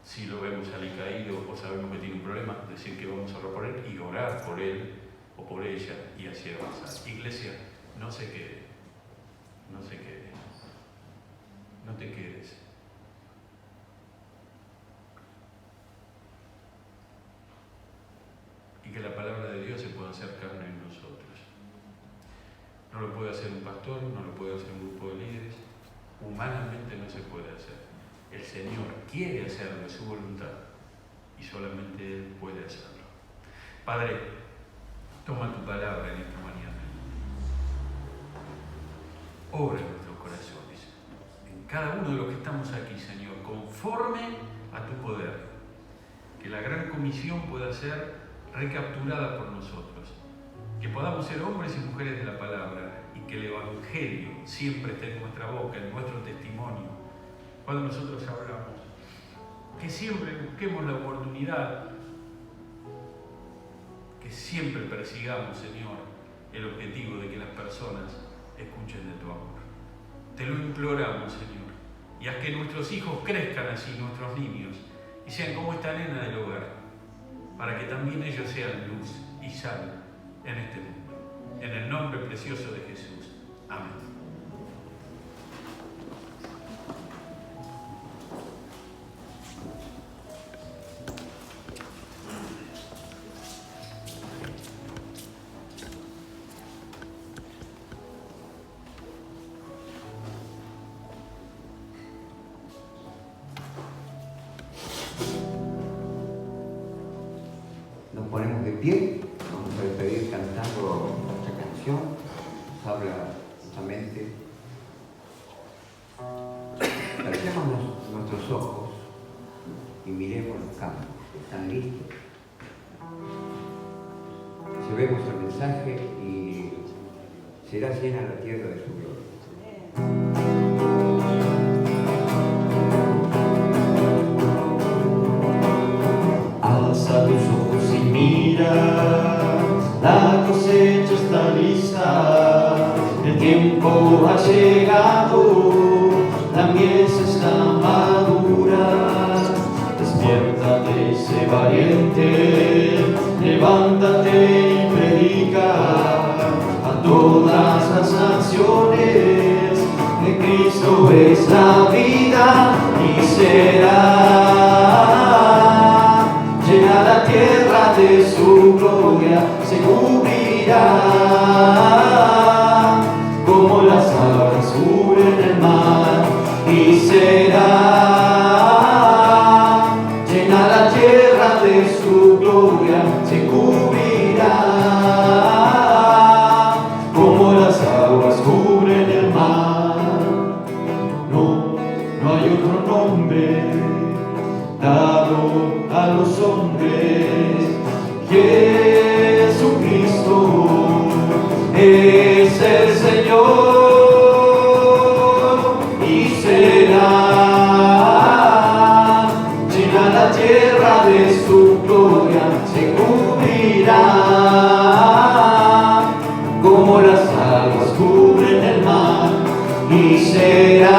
Si lo vemos alicaído o sabemos que tiene un problema, decir que vamos a orar por él y orar por él o por ella y así avanzar. Iglesia, no se quede, no se quede, no te quedes. Y que la palabra de Dios se pueda hacer carne en nosotros. No lo puede hacer un pastor, no lo puede hacer un grupo de líderes, humanamente no se puede hacer. El Señor quiere hacerlo de su voluntad y solamente Él puede hacerlo. Padre, toma tu palabra en esta mañana. Obra en nuestros corazones, en cada uno de los que estamos aquí, Señor, conforme a tu poder. Que la gran comisión pueda ser recapturada por nosotros. Que podamos ser hombres y mujeres de la palabra y que el Evangelio siempre esté en nuestra boca, en nuestro testimonio. Cuando nosotros hablamos, que siempre busquemos la oportunidad, que siempre persigamos, Señor, el objetivo de que las personas escuchen de tu amor. Te lo imploramos, Señor, y haz que nuestros hijos crezcan así, nuestros niños, y sean como esta nena del hogar, para que también ellos sean luz y sal en este mundo. En el nombre precioso de Jesús. Amén. pie, vamos a despedir cantando nuestra canción, nos habla justamente. Cerremos nuestros ojos y miremos los campos, están listos. Llevemos el mensaje y será llena la tierra de su gloria. Alza tus ojos y mira, la cosecha está lista, el tiempo ha llegado, la mies está madura. Despiértate, sé valiente, levántate y predica a todas las naciones que Cristo es la vida y será llena la tierra de su gloria, se cubrirá como las aguas cubren el mar y será llena la tierra de su gloria, se cubrirá como las aguas cubren el mar. No hay otro nombre dado a los hombres, Jesucristo es el Señor y será llena la tierra de su gloria, se cubrirá como las aguas cubren el mar y será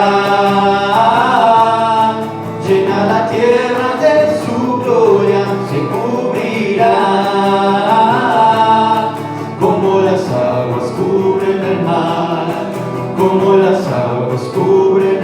llena la tierra de su gloria, se cubrirá como las aguas cubren el mar, como las aguas cubren